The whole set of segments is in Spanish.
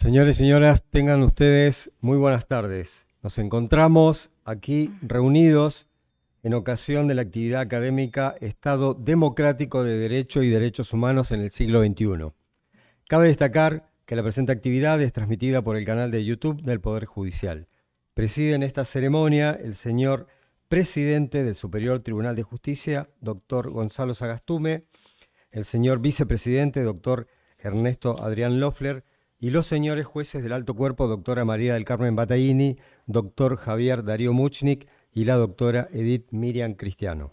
Señores y señoras, tengan ustedes muy buenas tardes. Nos encontramos aquí reunidos en ocasión de la actividad académica Estado Democrático de Derecho y Derechos Humanos en el siglo XXI. Cabe destacar que la presente actividad es transmitida por el canal de YouTube del Poder Judicial. Preside en esta ceremonia el señor presidente del Superior Tribunal de Justicia, doctor Gonzalo Sagastume, el señor vicepresidente, doctor Ernesto Adrián Loeffler, y los señores jueces del alto cuerpo, doctora María del Carmen Battaglini, doctor Javier Darío Muchnik y la doctora Edith Miriam Cristiano.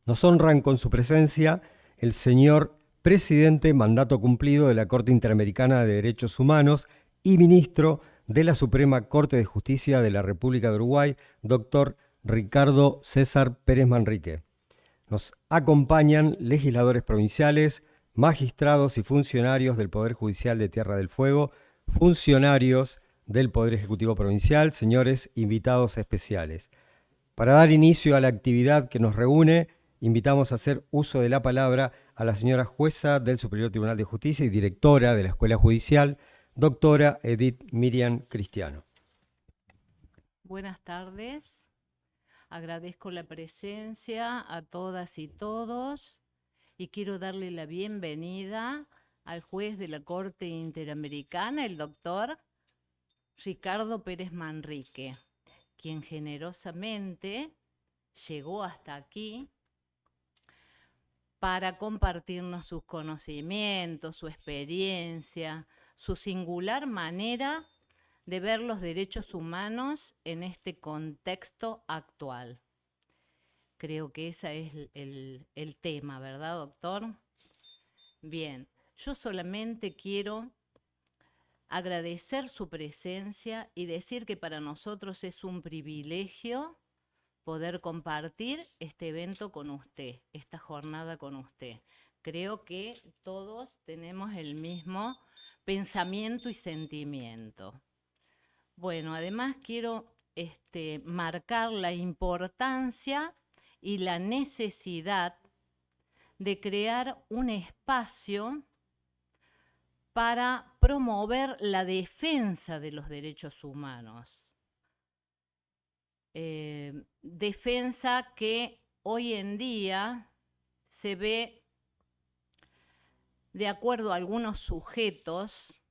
Nos honran con su presencia el señor presidente mandato cumplido de la Corte Interamericana de Derechos Humanos y ministro de la Suprema Corte de Justicia de la República de Uruguay, doctor Ricardo César Pérez Manrique. Nos acompañan legisladores provinciales, magistrados y funcionarios del Poder Judicial de Tierra del Fuego, funcionarios del Poder Ejecutivo Provincial, señores invitados especiales. Para dar inicio a la actividad que nos reúne, invitamos a hacer uso de la palabra a la señora jueza del Superior Tribunal de Justicia y directora de la Escuela Judicial, doctora Edith Miriam Cristiano. Buenas tardes. Agradezco la presencia a todas y todos y quiero darle la bienvenida al juez de la Corte Interamericana, el doctor Ricardo Pérez Manrique, quien generosamente llegó hasta aquí para compartirnos sus conocimientos, su experiencia, su singular manera de ver los derechos humanos en este contexto actual. Creo que ese es el tema, ¿verdad, doctor? Bien, yo solamente quiero agradecer su presencia y decir que para nosotros es un privilegio poder compartir este evento con usted, esta jornada con usted. Creo que todos tenemos el mismo pensamiento y sentimiento. Bueno, además quiero marcar la importancia y la necesidad de crear un espacio para promover la defensa de los derechos humanos. Defensa que hoy en día se ve, de acuerdo a algunos sujetos,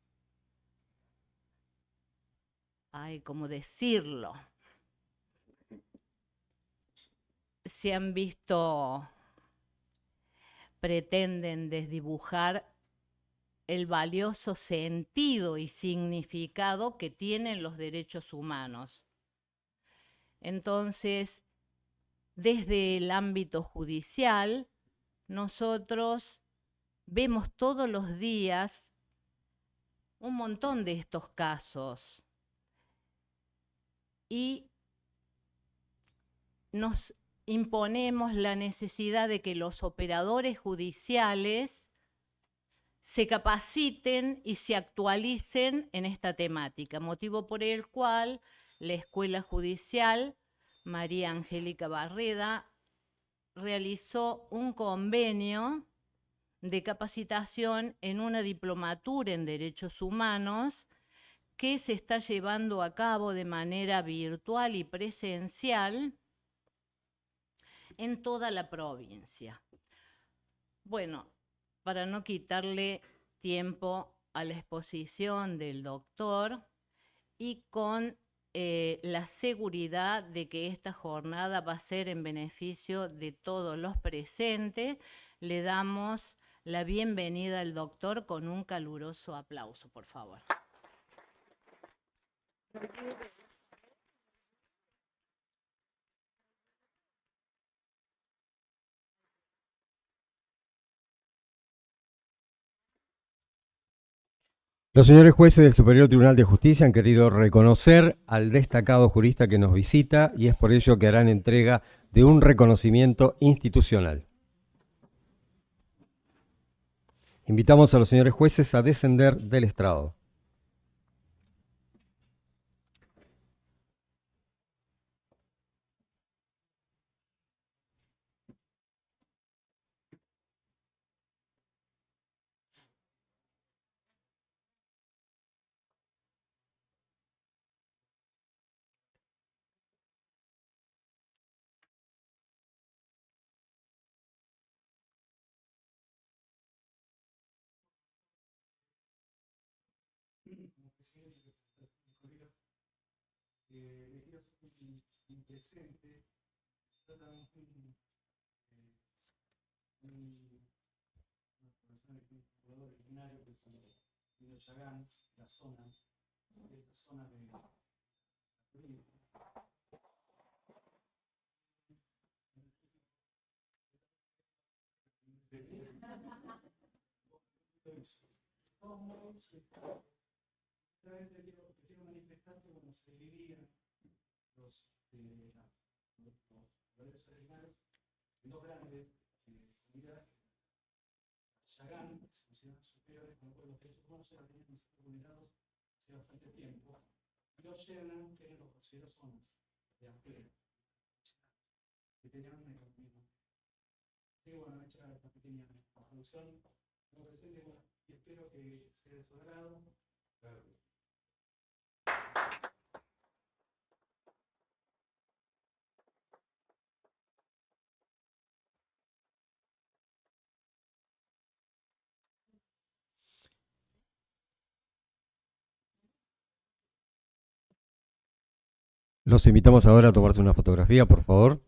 ¿cómo decirlo? Se han visto, pretenden desdibujar el valioso sentido y significado que tienen los derechos humanos. Entonces, desde el ámbito judicial, nosotros vemos todos los días un montón de estos casos y nos imponemos la necesidad de que los operadores judiciales se capaciten y se actualicen en esta temática, motivo por el cual la Escuela Judicial María Angélica Barreda realizó un convenio de capacitación en una diplomatura en Derechos Humanos que se está llevando a cabo de manera virtual y presencial en toda la provincia. Bueno, para no quitarle tiempo a la exposición del doctor y con la seguridad de que esta jornada va a ser en beneficio de todos los presentes, le damos la bienvenida al doctor con un caluroso aplauso, por favor. Los señores jueces del Superior Tribunal de Justicia han querido reconocer al destacado jurista que nos visita y es por ello que harán entrega de un reconocimiento institucional. Invitamos a los señores jueces a descender del estrado. un presente, tratamos una persona que es un jugador originario que es de Chagán, la zona de la provincia. Quiero manifestar que cuando se dividían los pueblos originarios en dos grandes comunidades, Chagán, que se consideran superiores con los pueblos derechos humanos, ya tenían sido vulnerados hace bastante tiempo, y los Sherman, que eran los considerados zonas de amplia, que tenían una economía. Así que bueno, hecha esta pequeña introducción, me presente y espero que sea de su agrado. Claro. Los invitamos ahora a tomarse una fotografía, por favor.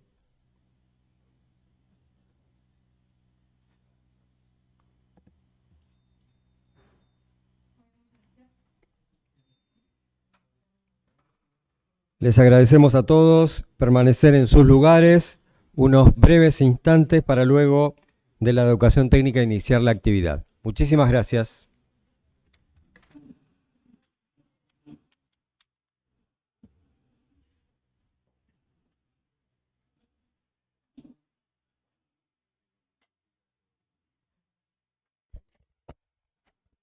Les agradecemos a todos permanecer en sus lugares unos breves instantes para luego de la educación técnica iniciar la actividad. Muchísimas gracias.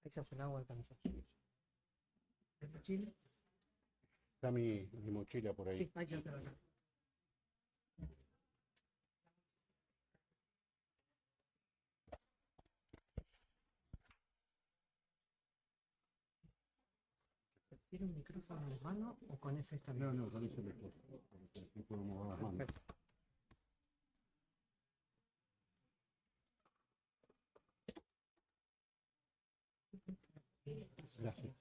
Echas el agua alcanza. ¿El mochila? Está mi mochila por ahí. Sí, ahí ya te la alcanza. ¿Tiene un micrófono en mano o con ese está bien? No, con ese mejor. Así puedo mover las manos. Perfecto. Gracias.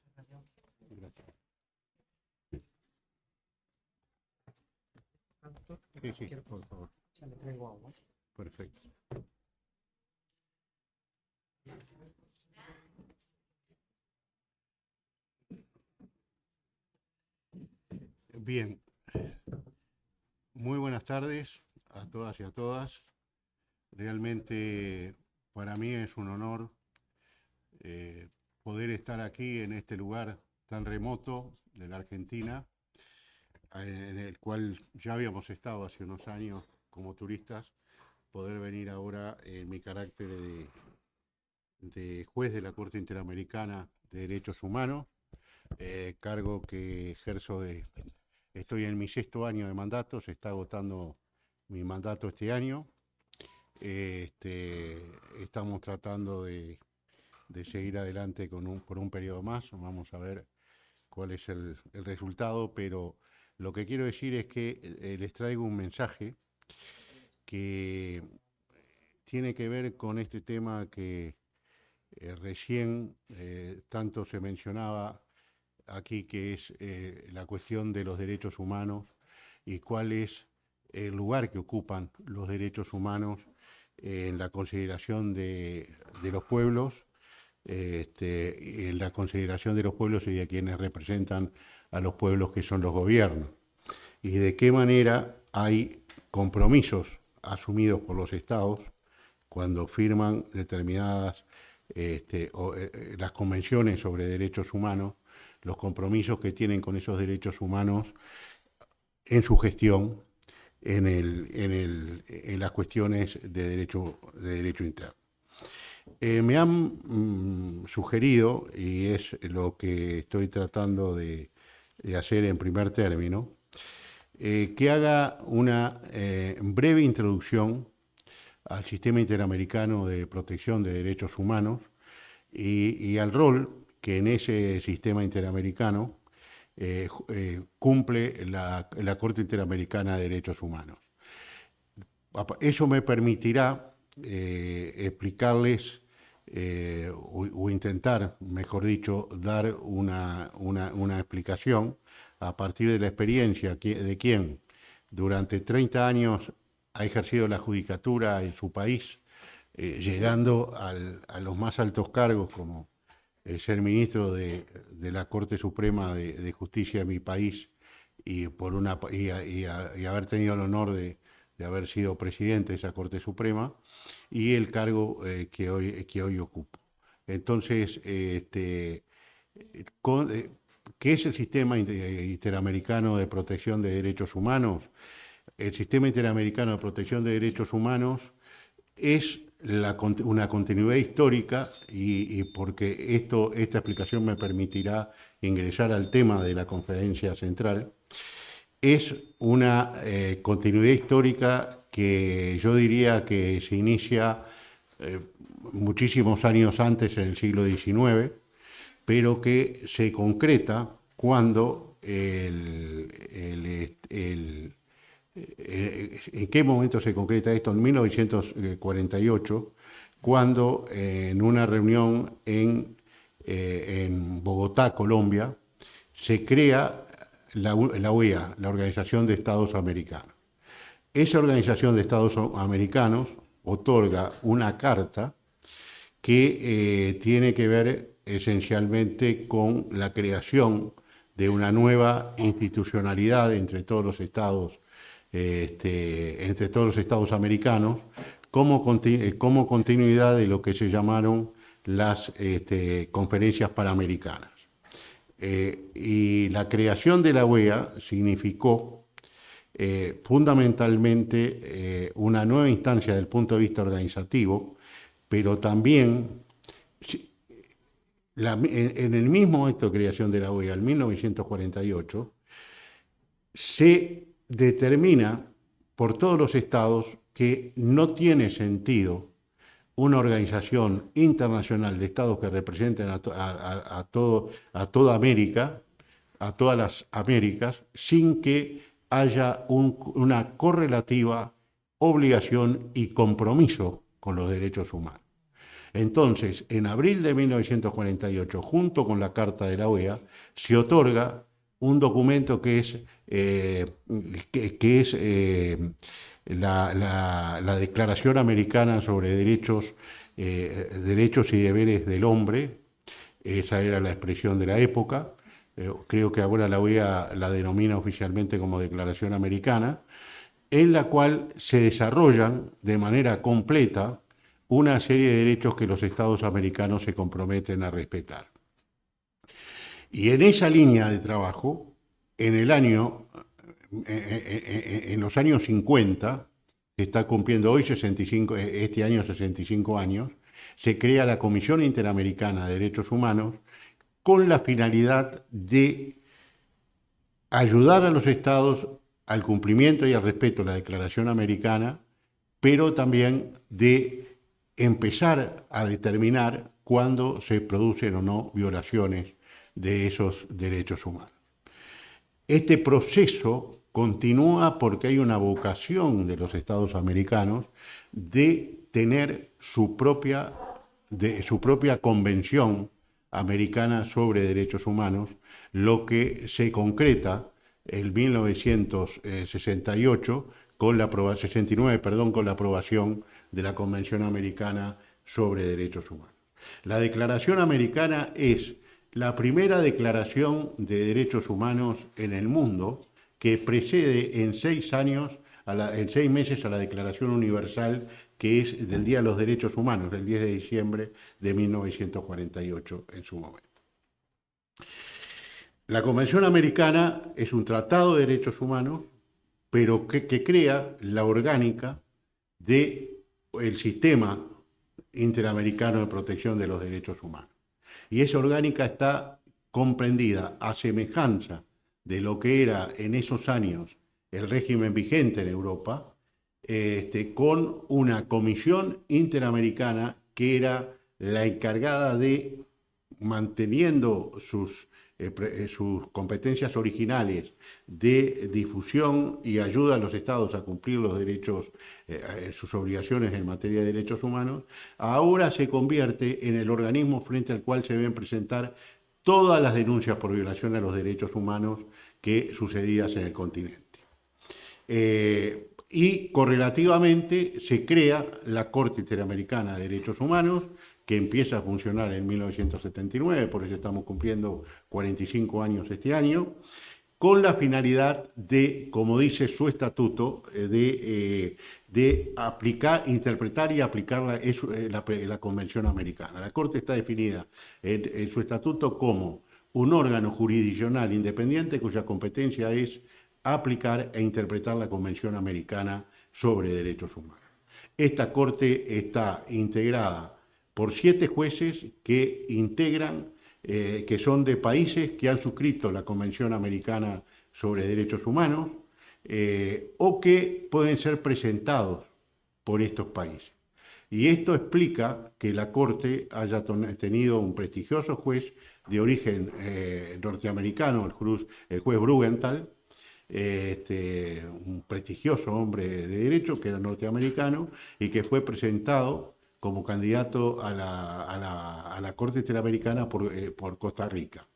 Gracias. Sí, por favor. Ya le traigo agua. Perfecto. Bien. Muy buenas tardes a todas y a todas. Realmente para mí es un honor poder estar aquí en este lugar tan remoto de la Argentina, en el cual ya habíamos estado hace unos años como turistas, poder venir ahora en mi carácter de juez de la Corte Interamericana de Derechos Humanos, cargo que ejerzo estoy en mi 6º año de mandato, se está agotando mi mandato este año. Estamos tratando de seguir adelante por un periodo más, vamos a ver cuál es el resultado, pero lo que quiero decir es que les traigo un mensaje que tiene que ver con este tema que recién tanto se mencionaba aquí, que es la cuestión de los derechos humanos y cuál es el lugar que ocupan los derechos humanos en la consideración de los pueblos, en la consideración de los pueblos y de quienes representan a los pueblos, que son los gobiernos, y de qué manera hay compromisos asumidos por los estados cuando firman determinadas las convenciones sobre derechos humanos, los compromisos que tienen con esos derechos humanos en su gestión, en las cuestiones de derecho interno. Me han sugerido, y es lo que estoy tratando de hacer en primer término, que haga una breve introducción al Sistema Interamericano de Protección de Derechos Humanos y al rol que en ese sistema interamericano cumple la Corte Interamericana de Derechos Humanos. Eso me permitirá explicarles o intentar, mejor dicho, dar una explicación a partir de la experiencia de quien durante 30 años ha ejercido la judicatura en su país, llegando a los más altos cargos como ser ministro de la Corte Suprema de Justicia de mi país y haber tenido el honor de haber sido presidente de esa Corte Suprema y el cargo que hoy ocupo. Entonces, ¿qué es el Sistema Interamericano de Protección de Derechos Humanos? El Sistema Interamericano de Protección de Derechos Humanos es una continuidad histórica y porque esta explicación me permitirá ingresar al tema de la conferencia central, es una continuidad histórica que yo diría que se inicia muchísimos años antes, en el siglo XIX, pero que se concreta cuando ¿en qué momento se concreta esto? En 1948, cuando en una reunión en Bogotá, Colombia, se crea la OEA, la Organización de Estados Americanos. Esa Organización de Estados Americanos otorga una carta que tiene que ver esencialmente con la creación de una nueva institucionalidad entre todos los estados americanos, como continuidad de lo que se llamaron las conferencias panamericanas. Y la creación de la OEA significó fundamentalmente una nueva instancia desde el punto de vista organizativo, pero también en el mismo acto de creación de la OEA, en 1948, se determina por todos los estados que no tiene sentido una organización internacional de estados que representen a toda América, a todas las Américas, sin que haya una correlativa obligación y compromiso con los derechos humanos. Entonces, en abril de 1948, junto con la Carta de la OEA, se otorga un documento que es la Declaración Americana sobre Derechos y Deberes del Hombre. Esa era la expresión de la época. Creo que ahora la OEA la denomina oficialmente como Declaración Americana, en la cual se desarrollan de manera completa una serie de derechos que los estados americanos se comprometen a respetar. Y en esa línea de trabajo, en los años 50, se está cumpliendo hoy este año 65 años, se crea la Comisión Interamericana de Derechos Humanos con la finalidad de ayudar a los estados al cumplimiento y al respeto de la Declaración Americana, pero también de empezar a determinar cuándo se producen o no violaciones de esos derechos humanos. Este proceso continúa porque hay una vocación de los estados americanos de tener su propia convención americana sobre derechos humanos, lo que se concreta en 1969 con la aprobación de la Convención Americana sobre Derechos Humanos. La Declaración Americana es la primera declaración de derechos humanos en el mundo que precede en 6 meses a la Declaración Universal, que es del Día de los Derechos Humanos, el 10 de diciembre de 1948 en su momento. La Convención Americana es un tratado de derechos humanos, pero que crea la orgánica del Sistema Interamericano de Protección de los Derechos Humanos. Y esa orgánica está comprendida a semejanza de lo que era en esos años el régimen vigente en Europa, con una comisión interamericana que era la encargada de, manteniendo sus sus competencias originales de difusión y ayuda a los estados a cumplir los derechos, sus obligaciones en materia de derechos humanos, ahora se convierte en el organismo frente al cual se deben presentar todas las denuncias por violación a los derechos humanos que sucedidas en el continente. Y correlativamente se crea la Corte Interamericana de Derechos Humanos, que empieza a funcionar en 1979, por eso estamos cumpliendo 45 años este año, con la finalidad de, como dice su estatuto, de aplicar, interpretar y aplicar la Convención Americana. La Corte está definida en su estatuto como un órgano jurisdiccional independiente cuya competencia es aplicar e interpretar la Convención Americana sobre Derechos Humanos. Esta Corte está integrada por 7 jueces que integran, que son de países que han suscrito la Convención Americana sobre Derechos Humanos o que pueden ser presentados por estos países. Y esto explica que la Corte haya tenido un prestigioso juez de origen norteamericano, el juez Brugenthal, un prestigioso hombre de derecho que era norteamericano y que fue presentado como candidato a la Corte Interamericana por Costa Rica.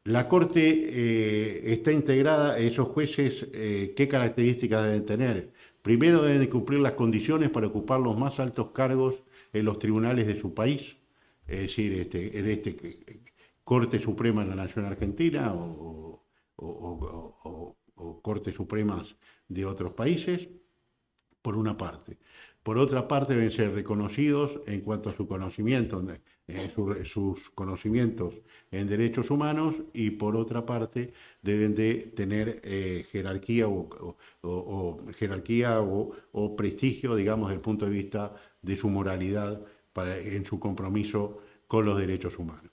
La Corte está integrada, esos jueces, ¿qué características deben tener? Primero, deben cumplir las condiciones para ocupar los más altos cargos en los tribunales de su país, es decir, Corte Suprema de la Nación Argentina o Cortes Supremas de otros países, por una parte. Por otra parte, deben ser reconocidos en cuanto a su conocimiento, sus conocimientos en derechos humanos, y por otra parte, deben de tener jerarquía o prestigio, digamos, desde el punto de vista de su moralidad en su compromiso con los derechos humanos.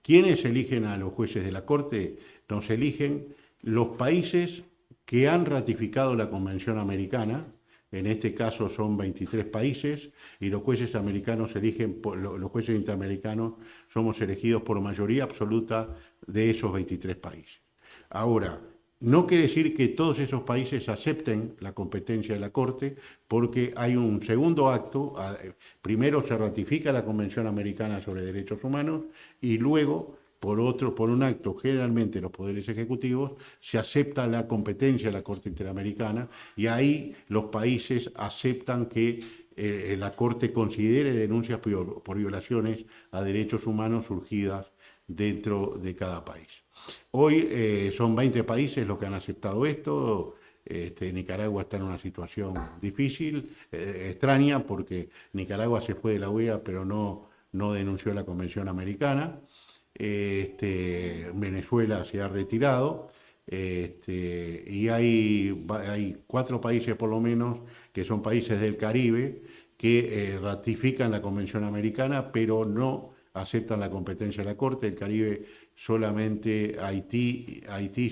¿Quiénes eligen a los jueces de la Corte? Nos eligen los países que han ratificado la Convención Americana. En este caso son 23 países, y los jueces americanos los jueces interamericanos somos elegidos por mayoría absoluta de esos 23 países. Ahora, no quiere decir que todos esos países acepten la competencia de la Corte, porque hay un segundo acto. Primero se ratifica la Convención Americana sobre Derechos Humanos y luego, por un acto, generalmente los poderes ejecutivos, se acepta la competencia de la Corte Interamericana, y ahí los países aceptan que la Corte considere denuncias por violaciones a derechos humanos surgidas dentro de cada país. Hoy son 20 países los que han aceptado esto. Nicaragua está en una situación difícil, extraña, porque Nicaragua se fue de la OEA, pero no denunció la Convención Americana. Venezuela se ha retirado, y hay 4 países por lo menos que son países del Caribe que ratifican la Convención Americana, pero no aceptan la competencia de la Corte. El Caribe solamente Haití,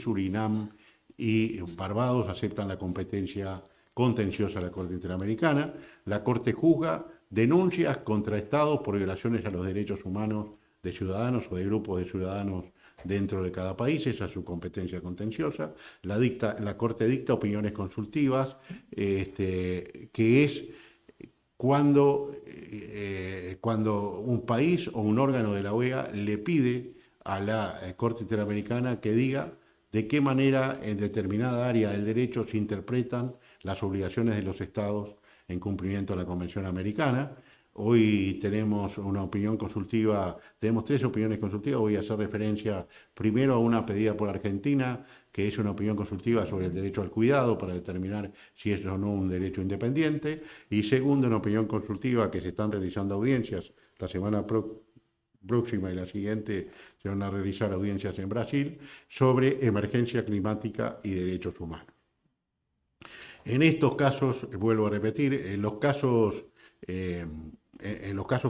Surinam y Barbados aceptan la competencia contenciosa de la Corte Interamericana. La Corte juzga denuncias contra Estados por violaciones a los derechos humanos de ciudadanos o de grupos de ciudadanos dentro de cada país. Esa es su competencia contenciosa. La Corte dicta opiniones consultivas, que es cuando un país o un órgano de la OEA le pide a la Corte Interamericana que diga de qué manera en determinada área del derecho se interpretan las obligaciones de los Estados en cumplimiento de la Convención Americana. Hoy tenemos una opinión consultiva, tenemos 3 opiniones consultivas. Voy a hacer referencia primero a una pedida por Argentina, que es una opinión consultiva sobre el derecho al cuidado para determinar si es o no un derecho independiente. Y segundo, una opinión consultiva que se están realizando audiencias la semana próxima y la siguiente se van a realizar audiencias en Brasil sobre emergencia climática y derechos humanos. En estos casos, vuelvo a repetir, en los casos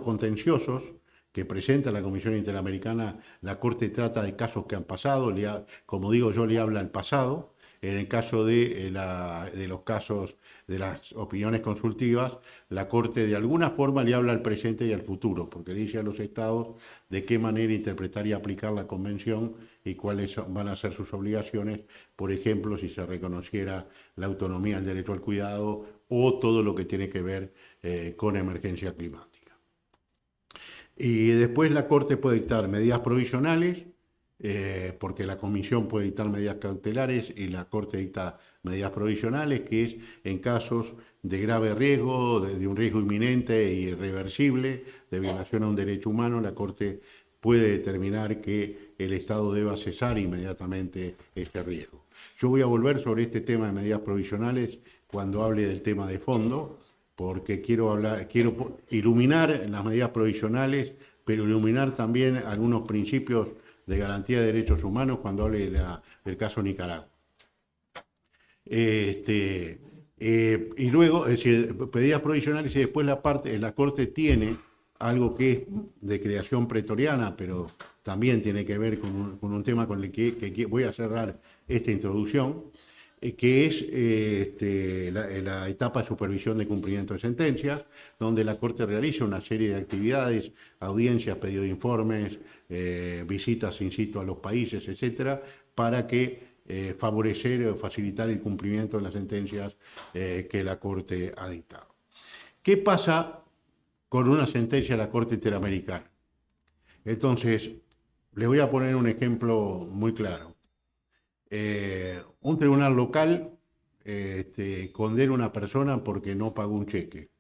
contenciosos que presenta la Comisión Interamericana, la Corte trata de casos que han pasado, como digo yo, le habla al pasado. En el caso de los casos de las opiniones consultivas, la Corte de alguna forma le habla al presente y al futuro, porque le dice a los estados de qué manera interpretar y aplicar la convención y cuáles van a ser sus obligaciones, por ejemplo, si se reconociera la autonomía, el derecho al cuidado o todo lo que tiene que ver con emergencia climática. Y después la Corte puede dictar medidas provisionales, porque la Comisión puede dictar medidas cautelares y la Corte dicta medidas provisionales, que es en casos de grave riesgo, de un riesgo inminente e irreversible, de violación a un derecho humano, la Corte puede determinar que el Estado deba cesar inmediatamente este riesgo. Yo voy a volver sobre este tema de medidas provisionales cuando hable del tema de fondo, porque quiero iluminar las medidas provisionales, pero iluminar también algunos principios de garantía de derechos humanos cuando hable del caso Nicaragua. Y luego, es decir, medidas provisionales, y después la Corte tiene algo que es de creación pretoriana, pero también tiene que ver con un tema con el que voy a cerrar esta introducción, que es la etapa de supervisión de cumplimiento de sentencias, donde la Corte realiza una serie de actividades, audiencias, pedido de informes, visitas in situ a los países, etcétera, para que favorecer o facilitar el cumplimiento de las sentencias que la Corte ha dictado. ¿Qué pasa con una sentencia de la Corte Interamericana? Entonces, les voy a poner un ejemplo muy claro. Un tribunal local condena a una persona porque no pagó un cheque.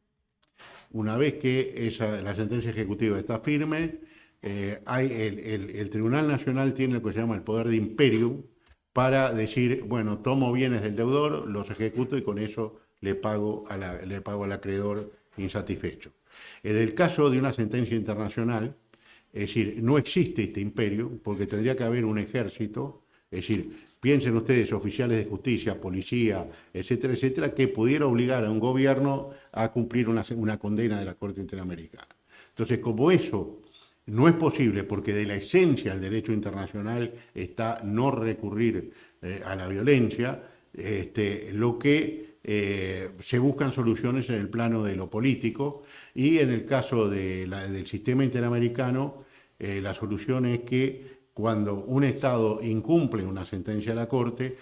Una vez que la sentencia ejecutiva está firme, el Tribunal Nacional tiene lo que se llama el poder de imperium para decir, bueno, tomo bienes del deudor, los ejecuto y con eso le pago al acreedor insatisfecho. En el caso de una sentencia internacional, es decir, no existe este imperio porque tendría que haber un ejército, es decir, piensen ustedes, oficiales de justicia, policía, etcétera, etcétera, que pudiera obligar a un gobierno a cumplir una condena de la Corte Interamericana. Entonces, como eso no es posible, porque de la esencia del derecho internacional está no recurrir a la violencia, lo que se buscan soluciones en el plano de lo político, y en el caso del sistema interamericano, la solución es que cuando un Estado incumple una sentencia de la Corte,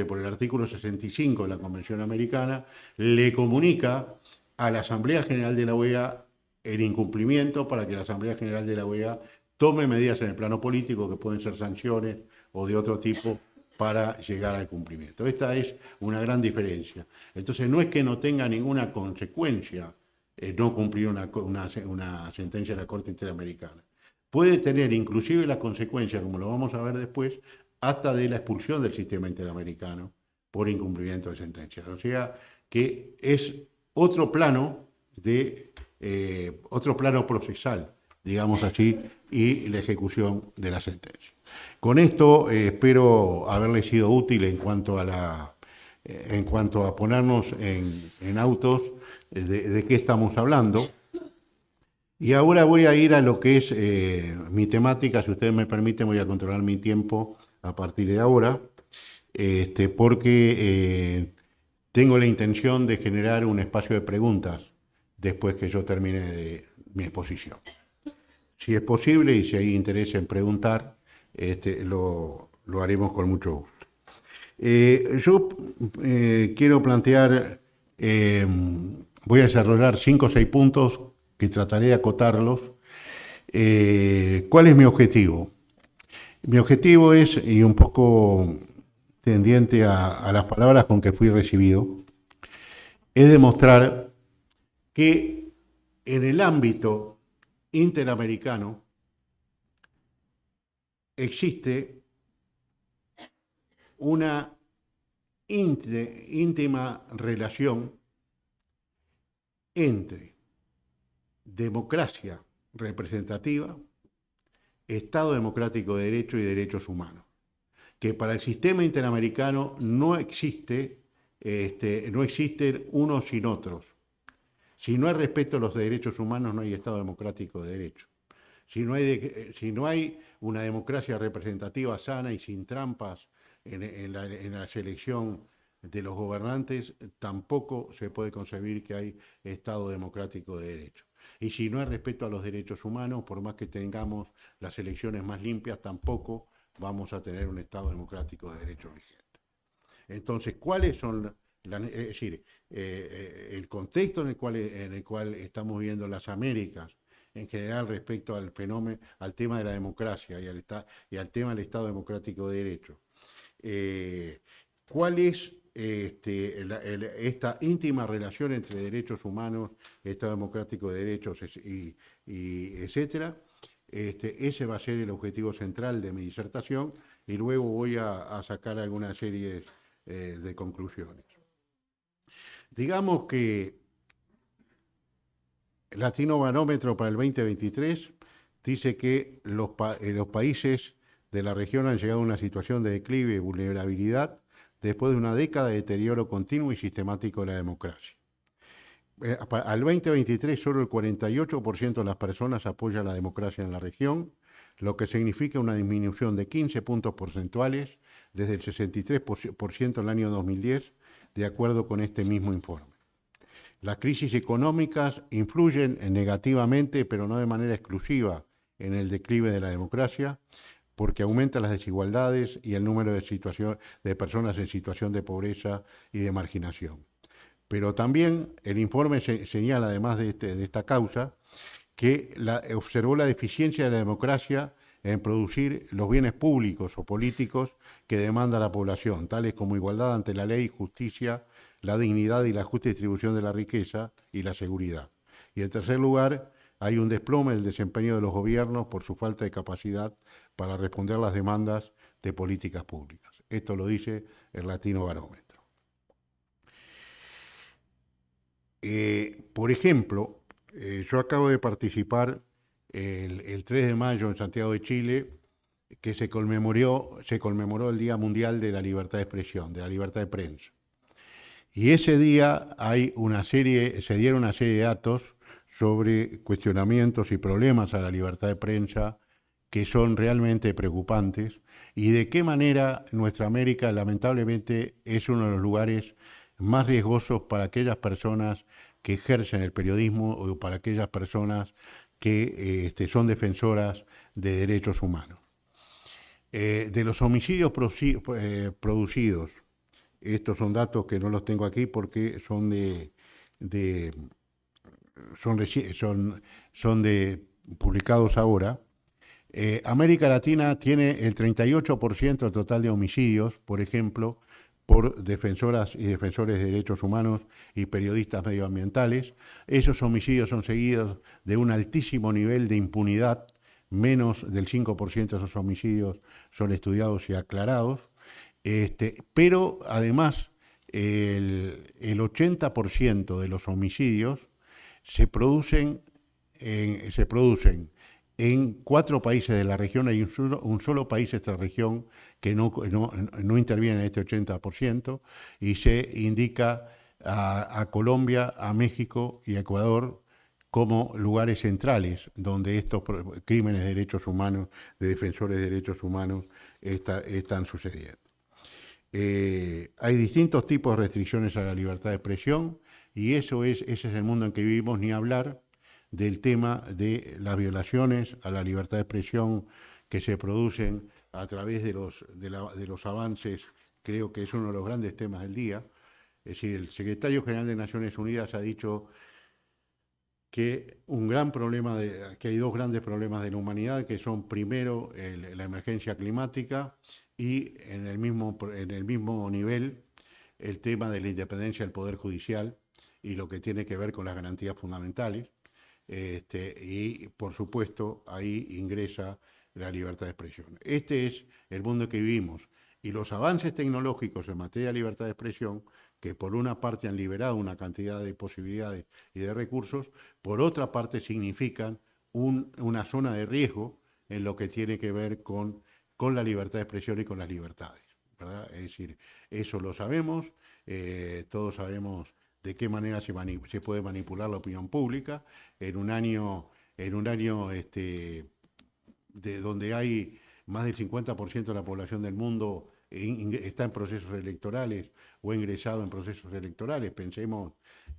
por el artículo 65 de la Convención Americana, le comunica a la Asamblea General de la OEA el incumplimiento para que la Asamblea General de la OEA tome medidas en el plano político, que pueden ser sanciones o de otro tipo, para llegar al cumplimiento. Esta es una gran diferencia. Entonces, no es que no tenga ninguna consecuencia no cumplir una sentencia de la Corte Interamericana. Puede tener inclusive la consecuencia, como lo vamos a ver después, hasta de la expulsión del sistema interamericano por incumplimiento de sentencias. O sea que es otro plano procesal, digamos así, y la ejecución de la sentencia. Con esto espero haberles sido útil en cuanto a ponernos en autos de qué estamos hablando. Y ahora voy a ir a lo que es mi temática. Si ustedes me permiten, voy a controlar mi tiempo a partir de ahora, porque tengo la intención de generar un espacio de preguntas después que yo termine de mi exposición. Si es posible y si hay interés en preguntar, lo haremos con mucho gusto. Yo quiero plantear, voy a desarrollar 5 o 6 puntos que trataré de acotarlos. ¿Cuál es mi objetivo? Mi objetivo es, y un poco tendiente a las palabras con que fui recibido, es demostrar que en el ámbito interamericano existe una íntima relación entre democracia representativa, Estado democrático de derecho y derechos humanos, que para el sistema interamericano no existen unos sin otros. Si no hay respeto a los derechos humanos, no hay Estado democrático de derecho. Si no hay una democracia representativa sana y sin trampas en la selección de los gobernantes, tampoco se puede concebir que hay Estado democrático de derecho. Y si no hay respeto a los derechos humanos, por más que tengamos las elecciones más limpias, tampoco vamos a tener un Estado democrático de derecho vigente. Entonces, ¿cuáles son, es decir, el contexto en el cual estamos viendo las Américas, en general respecto al fenómeno, al tema de la democracia y al tema del Estado democrático de derecho? ¿Cuál es esta íntima relación entre derechos humanos, Estado democrático de derechos y etcétera? Ese va a ser el objetivo central de mi disertación y luego voy a sacar alguna serie de conclusiones. Digamos que el Latino Barómetro para el 2023 dice que los países de la región han llegado a una situación de declive y vulnerabilidad después de una década de deterioro continuo y sistemático de la democracia. Al 2023 solo el 48% de las personas apoya la democracia en la región, lo que significa una disminución de 15 puntos porcentuales desde el 63% en el año 2010, de acuerdo con este mismo informe. Las crisis económicas influyen negativamente, pero no de manera exclusiva, en el declive de la democracia, porque aumentan las desigualdades y el número de personas en situación de pobreza y de marginación. Pero también el informe señala, además de esta causa, que observó la deficiencia de la democracia en producir los bienes públicos o políticos que demanda la población, tales como igualdad ante la ley, justicia, la dignidad y la justa distribución de la riqueza y la seguridad. Y en tercer lugar, hay un desplome del desempeño de los gobiernos por su falta de capacidad para responder a las demandas de políticas públicas. Esto lo dice el Latino Barómetro. Por ejemplo, yo acabo de participar el 3 de mayo en Santiago de Chile, que se conmemoró el Día Mundial de la Libertad de Expresión, de la libertad de prensa. Y ese día se dieron una serie de datos sobre cuestionamientos y problemas a la libertad de prensa que son realmente preocupantes y de qué manera nuestra América lamentablemente es uno de los lugares más riesgosos para aquellas personas que ejercen el periodismo o para aquellas personas que son defensoras de derechos humanos. De los homicidios producidos, estos son datos que no los tengo aquí porque son publicados ahora. América Latina tiene el 38% total de homicidios, por ejemplo, por defensoras y defensores de derechos humanos y periodistas medioambientales. Esos homicidios son seguidos de un altísimo nivel de impunidad. Menos del 5% de esos homicidios son estudiados y aclarados. Pero además el 80% de los homicidios se producen en 4 países de la región. Hay un solo país de esta región que no interviene en este 80%, y se indica a Colombia, a México y a Ecuador como lugares centrales donde estos crímenes de derechos humanos, de defensores de derechos humanos, están sucediendo. Hay distintos tipos de restricciones a la libertad de expresión, y ese es el mundo en que vivimos, ni hablar del tema de las violaciones a la libertad de expresión que se producen a través de los avances. Creo que es uno de los grandes temas del día. Es decir, el secretario general de Naciones Unidas ha dicho que que hay 2 grandes problemas de la humanidad, que son primero la emergencia climática y en el mismo nivel el tema de la independencia del Poder Judicial y lo que tiene que ver con las garantías fundamentales. Y por supuesto ahí ingresa la libertad de expresión. Este es el mundo en que vivimos, y los avances tecnológicos en materia de libertad de expresión, que por una parte han liberado una cantidad de posibilidades y de recursos, por otra parte significan una zona de riesgo en lo que tiene que ver con la libertad de expresión y con las libertades, ¿verdad? Es decir, eso lo sabemos, todos sabemos de qué manera se puede manipular la opinión pública en un año donde hay más del 50% de la población del mundo está en procesos electorales o ha ingresado en procesos electorales. Pensemos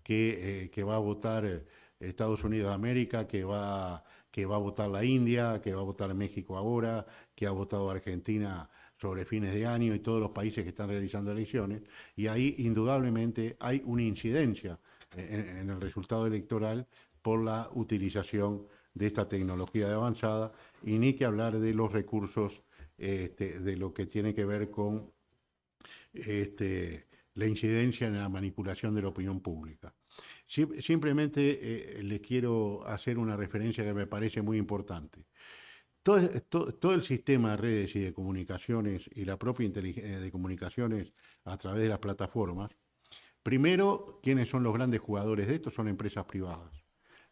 que va a votar Estados Unidos de América, que va a votar la India, que va a votar México ahora, que ha votado Argentina sobre fines de año y todos los países que están realizando elecciones, y ahí indudablemente hay una incidencia en el resultado electoral por la utilización de esta tecnología de avanzada, y ni que hablar de los recursos de lo que tiene que ver con la incidencia en la manipulación de la opinión pública. Simplemente les quiero hacer una referencia que me parece muy importante. Todo el sistema de redes y de comunicaciones y la propia inteligencia de comunicaciones a través de las plataformas, primero, ¿quiénes son los grandes jugadores de esto? Son empresas privadas.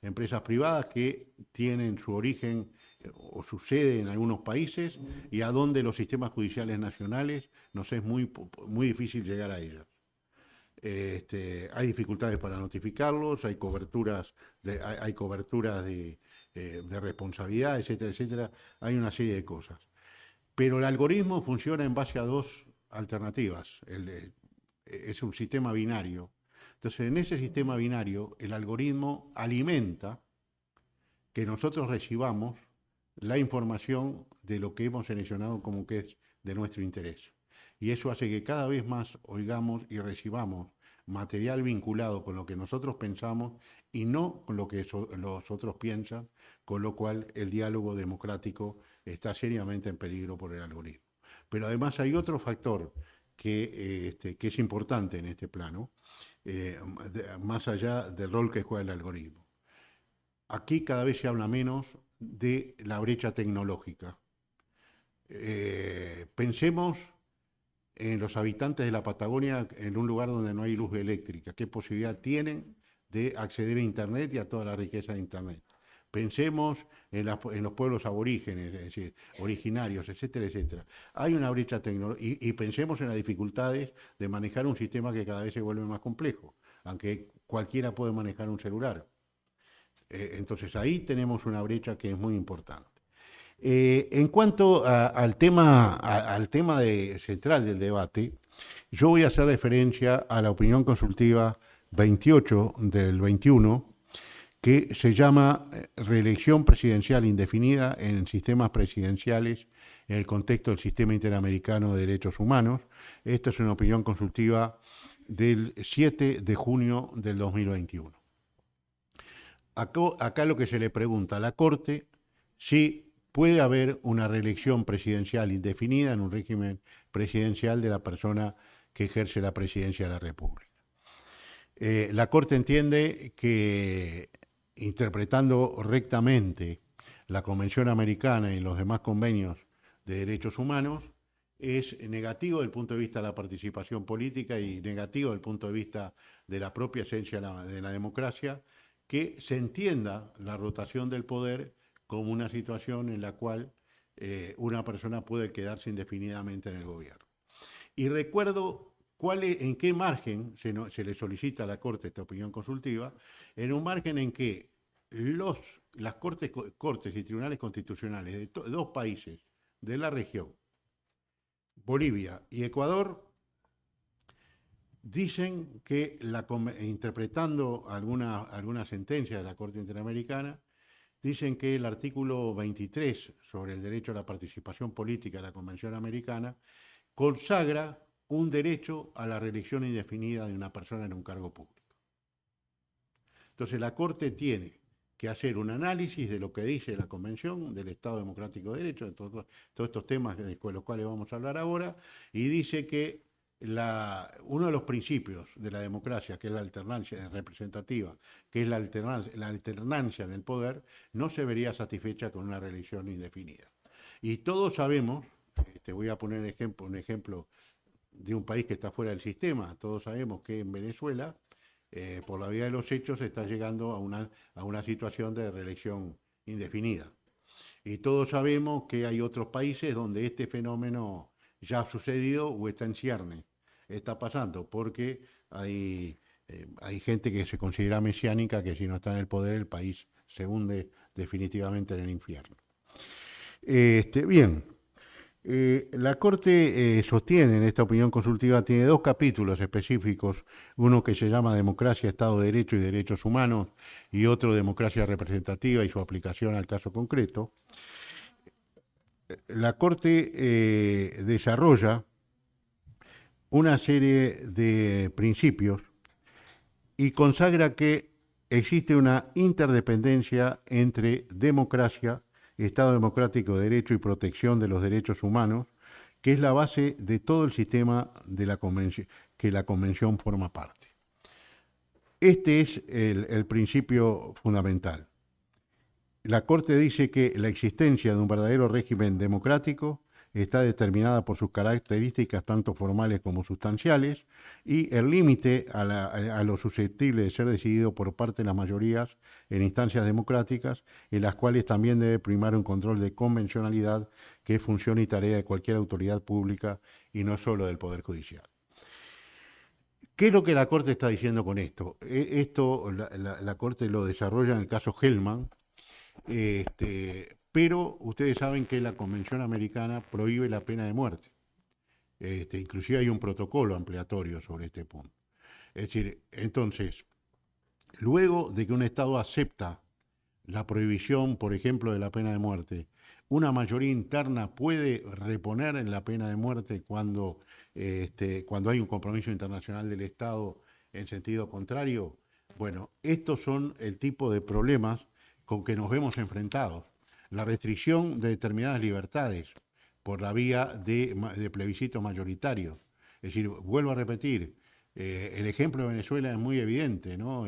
Empresas privadas que tienen su origen o su sede en algunos países y a donde los sistemas judiciales nacionales nos es muy difícil llegar a ellas. Hay dificultades para notificarlos, hay coberturas de responsabilidad, etcétera, etcétera. Hay una serie de cosas. Pero el algoritmo funciona en base a dos alternativas. Es un sistema binario. Entonces, en ese sistema binario, el algoritmo alimenta que nosotros recibamos la información de lo que hemos seleccionado como que es de nuestro interés. Y eso hace que cada vez más oigamos y recibamos material vinculado con lo que nosotros pensamos y no con lo que los otros piensan, con lo cual el diálogo democrático está seriamente en peligro por el algoritmo. Pero además hay otro factor que es importante en este plano, más allá del rol que juega el algoritmo. Aquí cada vez se habla menos de la brecha tecnológica. Pensemos en los habitantes de la Patagonia, en un lugar donde no hay luz eléctrica, ¿qué posibilidad tienen de acceder a Internet y a toda la riqueza de Internet? Pensemos en los pueblos aborígenes, es decir, originarios, etcétera, etcétera. Hay una brecha tecnológica y pensemos en las dificultades de manejar un sistema que cada vez se vuelve más complejo, aunque cualquiera puede manejar un celular. Entonces ahí tenemos una brecha que es muy importante. En cuanto al tema central del debate, yo voy a hacer referencia a la opinión consultiva 28 del 21, que se llama Reelección presidencial indefinida en sistemas presidenciales en el contexto del Sistema Interamericano de Derechos Humanos. Esta es una opinión consultiva del 7 de junio del 2021. Acá lo que se le pregunta a la Corte, si puede haber una reelección presidencial indefinida en un régimen presidencial de la persona que ejerce la presidencia de la República. La Corte entiende que, interpretando rectamente la Convención Americana y los demás convenios de derechos humanos, es negativo desde el punto de vista de la participación política y negativo desde el punto de vista de la propia esencia de la democracia, que se entienda la rotación del poder como una situación en la cual una persona puede quedarse indefinidamente en el gobierno. Y recuerdo en qué margen se le solicita a la Corte esta opinión consultiva, en un margen en que las cortes y tribunales constitucionales de dos países de la región, Bolivia y Ecuador, dicen que, interpretando alguna sentencia de la Corte Interamericana, dicen que el artículo 23 sobre el derecho a la participación política de la Convención Americana consagra un derecho a la reelección indefinida de una persona en un cargo público. Entonces la Corte tiene que hacer un análisis de lo que dice la Convención del Estado Democrático de Derecho, de todos estos temas de los cuales vamos a hablar ahora, y dice que uno de los principios de la democracia, que es la alternancia representativa, que es la alternancia en el poder, no se vería satisfecha con una reelección indefinida. Y todos sabemos, te voy a poner un ejemplo de un país que está fuera del sistema, todos sabemos que en Venezuela, por la vía de los hechos, se está llegando a una situación de reelección indefinida. Y todos sabemos que hay otros países donde este fenómeno ya ha sucedido o está en cierne. Está pasando porque hay gente que se considera mesiánica, que si no está en el poder el país se hunde definitivamente en el infierno. Bien, La Corte sostiene en esta opinión consultiva, tiene dos capítulos específicos, uno que se llama Democracia, Estado de Derecho y Derechos Humanos, y otro Democracia Representativa y su aplicación al caso concreto. La Corte desarrolla una serie de principios y consagra que existe una interdependencia entre democracia, Estado democrático de derecho y protección de los derechos humanos, que es la base de todo el sistema de la convención, que la convención forma parte. Este es el principio fundamental. La Corte dice que la existencia de un verdadero régimen democrático está determinada por sus características tanto formales como sustanciales y el límite a lo susceptible de ser decidido por parte de las mayorías en instancias democráticas, en las cuales también debe primar un control de convencionalidad que es función y tarea de cualquier autoridad pública y no solo del Poder Judicial. ¿Qué es lo que la Corte está diciendo con esto? Esto la Corte lo desarrolla en el caso Hellman, pero ustedes saben que la Convención Americana prohíbe la pena de muerte. Inclusive hay un protocolo ampliatorio sobre este punto. Es decir, entonces, luego de que un Estado acepta la prohibición, por ejemplo, de la pena de muerte, una mayoría interna puede reponer en la pena de muerte cuando hay un compromiso internacional del Estado en sentido contrario. Bueno, estos son el tipo de problemas con que nos vemos enfrentados. La restricción de determinadas libertades por la vía de plebiscitos mayoritarios. Es decir, vuelvo a repetir, el ejemplo de Venezuela es muy evidente, ¿no?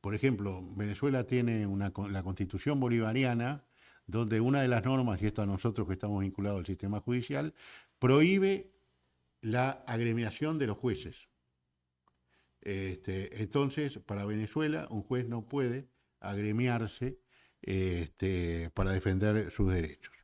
Por ejemplo, Venezuela tiene la Constitución bolivariana, donde una de las normas, y esto a nosotros que estamos vinculados al sistema judicial, prohíbe la agremiación de los jueces. Entonces, para Venezuela, un juez no puede agremiarse para defender sus derechos.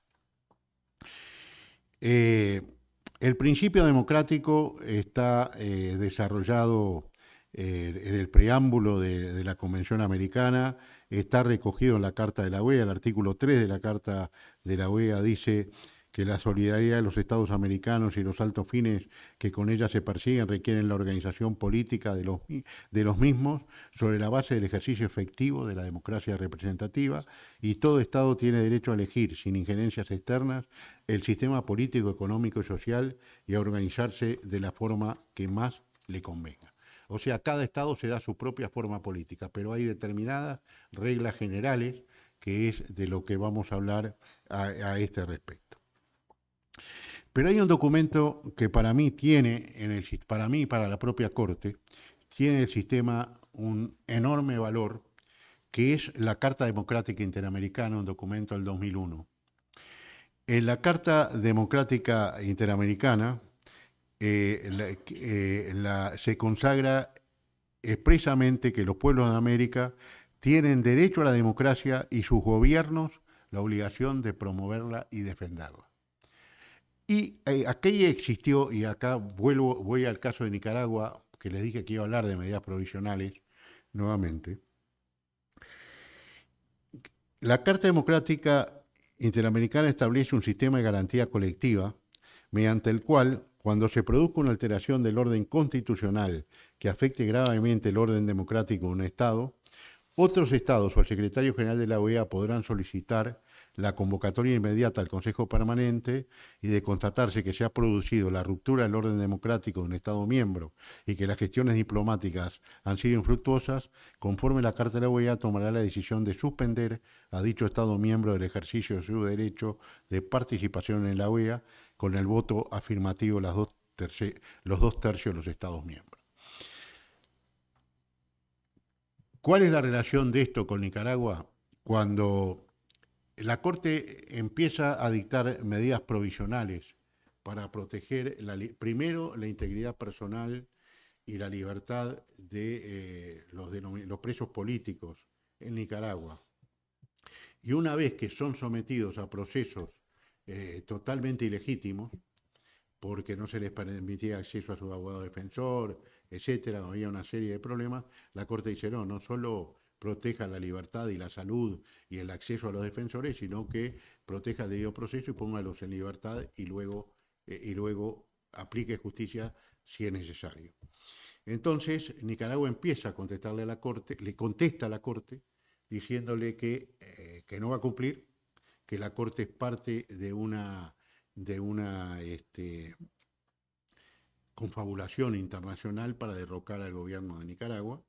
El principio democrático está desarrollado en el preámbulo de la Convención Americana, está recogido en la Carta de la OEA, el artículo 3 de la Carta de la OEA dice que la solidaridad de los Estados americanos y los altos fines que con ella se persiguen requieren la organización política de los mismos sobre la base del ejercicio efectivo de la democracia representativa, y todo Estado tiene derecho a elegir, sin injerencias externas, el sistema político, económico y social y a organizarse de la forma que más le convenga. O sea, cada Estado se da su propia forma política, pero hay determinadas reglas generales que es de lo que vamos a hablar a este respecto. Pero hay un documento que para mí para mí y para la propia Corte, tiene el sistema un enorme valor, que es la Carta Democrática Interamericana, un documento del 2001. En la Carta Democrática Interamericana se consagra expresamente que los pueblos de América tienen derecho a la democracia y sus gobiernos la obligación de promoverla y defenderla. Y aquí existió, y acá voy al caso de Nicaragua, que les dije que iba a hablar de medidas provisionales nuevamente. La Carta Democrática Interamericana establece un sistema de garantía colectiva mediante el cual, cuando se produzca una alteración del orden constitucional que afecte gravemente el orden democrático de un Estado, otros Estados o el secretario general de la OEA podrán solicitar la convocatoria inmediata al Consejo Permanente, y de constatarse que se ha producido la ruptura del orden democrático de un Estado miembro y que las gestiones diplomáticas han sido infructuosas, conforme la Carta de la OEA tomará la decisión de suspender a dicho Estado miembro del ejercicio de su derecho de participación en la OEA con el voto afirmativo de los 2/3 de los Estados miembros. ¿Cuál es la relación de esto con Nicaragua? Cuando la Corte empieza a dictar medidas provisionales para proteger primero la integridad personal y la libertad de los presos políticos en Nicaragua. Y una vez que son sometidos a procesos totalmente ilegítimos, porque no se les permitía acceso a su abogado defensor, etcétera, había una serie de problemas, la Corte dice, no solo proteja la libertad y la salud y el acceso a los defensores, sino que proteja el debido proceso y póngalos en libertad y luego aplique justicia si es necesario. Entonces, Nicaragua empieza a contestarle a la Corte, le contesta a la Corte, diciéndole que no va a cumplir, que la Corte es parte de una confabulación internacional para derrocar al gobierno de Nicaragua,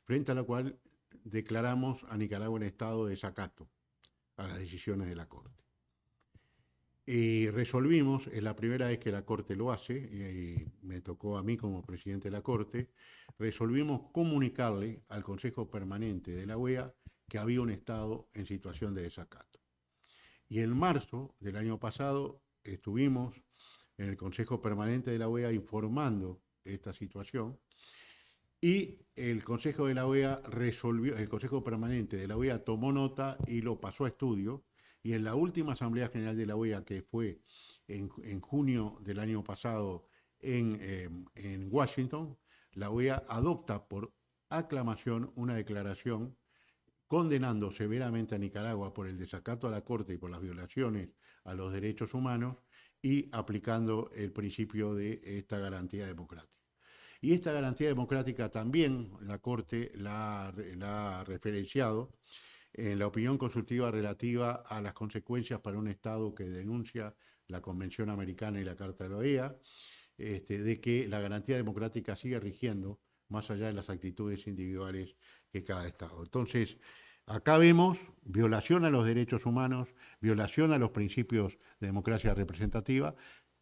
frente a la cual declaramos a Nicaragua en estado de desacato a las decisiones de la Corte. Y resolvimos, es la primera vez que la Corte lo hace, y me tocó a mí como presidente de la Corte, resolvimos comunicarle al Consejo Permanente de la OEA que había un Estado en situación de desacato. Y en marzo del año pasado estuvimos en el Consejo Permanente de la OEA informando esta situación, y el Consejo de la OEA resolvió, el Consejo Permanente de la OEA tomó nota y lo pasó a estudio, y en la última Asamblea General de la OEA, que fue en junio del año pasado en Washington, la OEA adopta por aclamación una declaración condenando severamente a Nicaragua por el desacato a la Corte y por las violaciones a los derechos humanos y aplicando el principio de esta garantía democrática. Y esta garantía democrática también la Corte la ha referenciado en la opinión consultiva relativa a las consecuencias para un Estado que denuncia la Convención Americana y la Carta de la OEA, de que la garantía democrática sigue rigiendo más allá de las actitudes individuales de cada Estado. Entonces, acá vemos violación a los derechos humanos, violación a los principios de democracia representativa,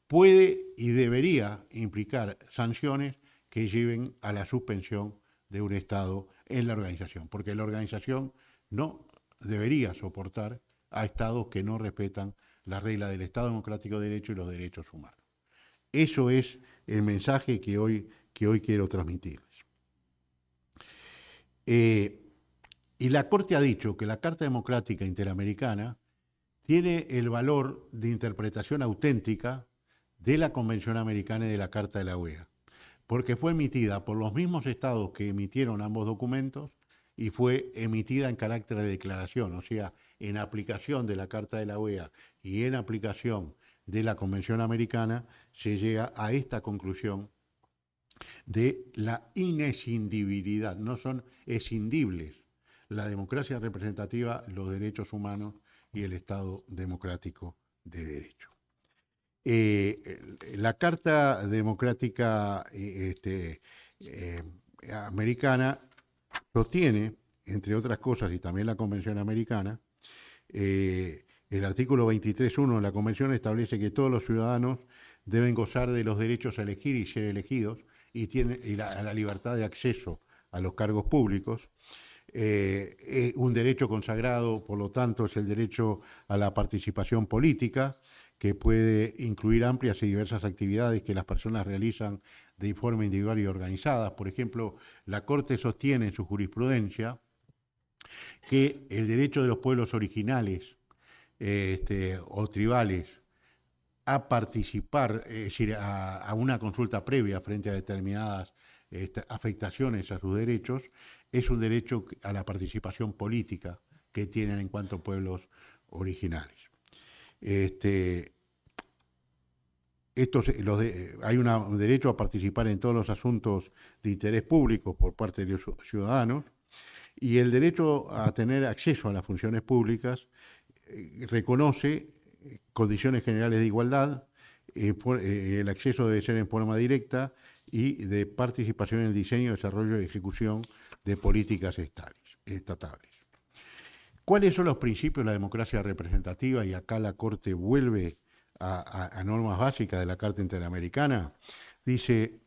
puede y debería implicar sanciones que lleven a la suspensión de un Estado en la organización, porque la organización no debería soportar a Estados que no respetan las reglas del Estado democrático de derecho y los derechos humanos. Eso es el mensaje que hoy quiero transmitirles. Y la Corte ha dicho que la Carta Democrática Interamericana tiene el valor de interpretación auténtica de la Convención Americana y de la Carta de la OEA, porque fue emitida por los mismos estados que emitieron ambos documentos y fue emitida en carácter de declaración, o sea, en aplicación de la Carta de la OEA y en aplicación de la Convención Americana, se llega a esta conclusión de la inescindibilidad. No son escindibles la democracia representativa, los derechos humanos y el Estado democrático de derecho. La Carta Democrática Americana sostiene, entre otras cosas, y también la Convención Americana, el artículo 23.1 de la Convención establece que todos los ciudadanos deben gozar de los derechos a elegir y ser elegidos y la libertad de acceso a los cargos públicos. Un derecho consagrado, por lo tanto, es el derecho a la participación política, que puede incluir amplias y diversas actividades que las personas realizan de forma individual y organizadas. Por ejemplo, la Corte sostiene en su jurisprudencia que el derecho de los pueblos originales o tribales a participar, es decir, a una consulta previa frente a determinadas afectaciones a sus derechos, es un derecho a la participación política que tienen en cuanto a pueblos originales. Hay un derecho a participar en todos los asuntos de interés público por parte de los ciudadanos, y el derecho a tener acceso a las funciones públicas reconoce condiciones generales de igualdad, el acceso debe ser en forma directa y de participación en el diseño, desarrollo y ejecución de políticas estatales. ¿Cuáles son los principios de la democracia representativa? Y acá la Corte vuelve a normas básicas de la Carta Interamericana. Dice,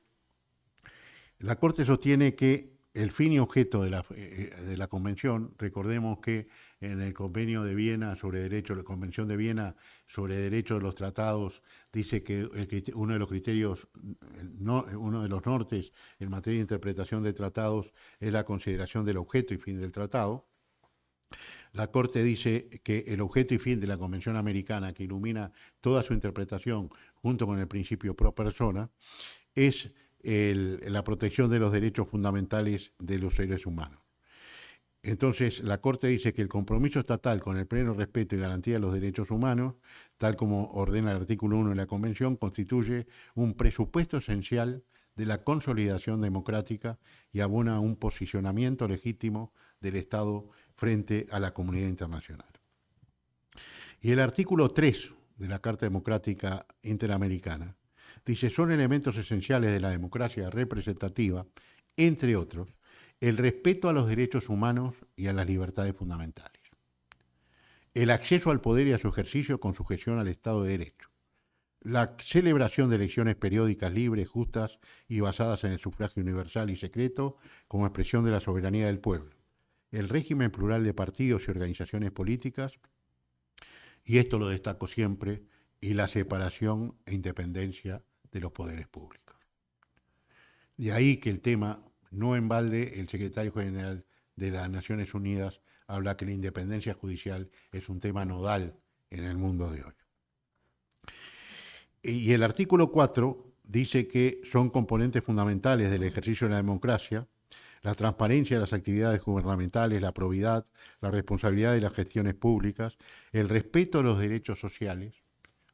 la Corte sostiene que el fin y objeto de la Convención, recordemos que en el Convenio de Viena sobre Derecho, la Convención de Viena sobre Derecho de los Tratados, dice que uno de los criterios, uno de los nortes en materia de interpretación de tratados es la consideración del objeto y fin del tratado. La Corte dice que el objeto y fin de la Convención Americana, que ilumina toda su interpretación junto con el principio pro persona, es la protección de los derechos fundamentales de los seres humanos. Entonces, la Corte dice que el compromiso estatal con el pleno respeto y garantía de los derechos humanos, tal como ordena el artículo 1 de la Convención, constituye un presupuesto esencial de la consolidación democrática y abona un posicionamiento legítimo del Estado frente a la comunidad internacional. Y el artículo 3 de la Carta Democrática Interamericana dice: son elementos esenciales de la democracia representativa, entre otros, el respeto a los derechos humanos y a las libertades fundamentales, el acceso al poder y a su ejercicio con sujeción al Estado de Derecho, la celebración de elecciones periódicas libres, justas y basadas en el sufragio universal y secreto como expresión de la soberanía del pueblo, el régimen plural de partidos y organizaciones políticas, y esto lo destaco siempre, y la separación e independencia de los poderes públicos. De ahí que el tema, no en balde, el secretario general de las Naciones Unidas habla que la independencia judicial es un tema nodal en el mundo de hoy. Y el artículo 4 dice que son componentes fundamentales del ejercicio de la democracia la transparencia de las actividades gubernamentales, la probidad, la responsabilidad de las gestiones públicas, el respeto a los derechos sociales,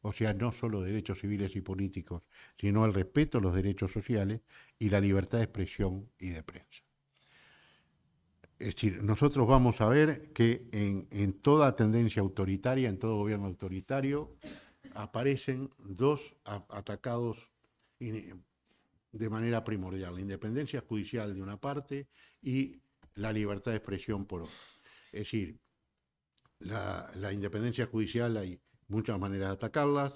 o sea, no solo derechos civiles y políticos, sino el respeto a los derechos sociales y la libertad de expresión y de prensa. Es decir, nosotros vamos a ver que en toda tendencia autoritaria, en todo gobierno autoritario, aparecen dos atacados de manera primordial: la independencia judicial de una parte y la libertad de expresión por otra. Es decir, la independencia judicial hay muchas maneras de atacarlas.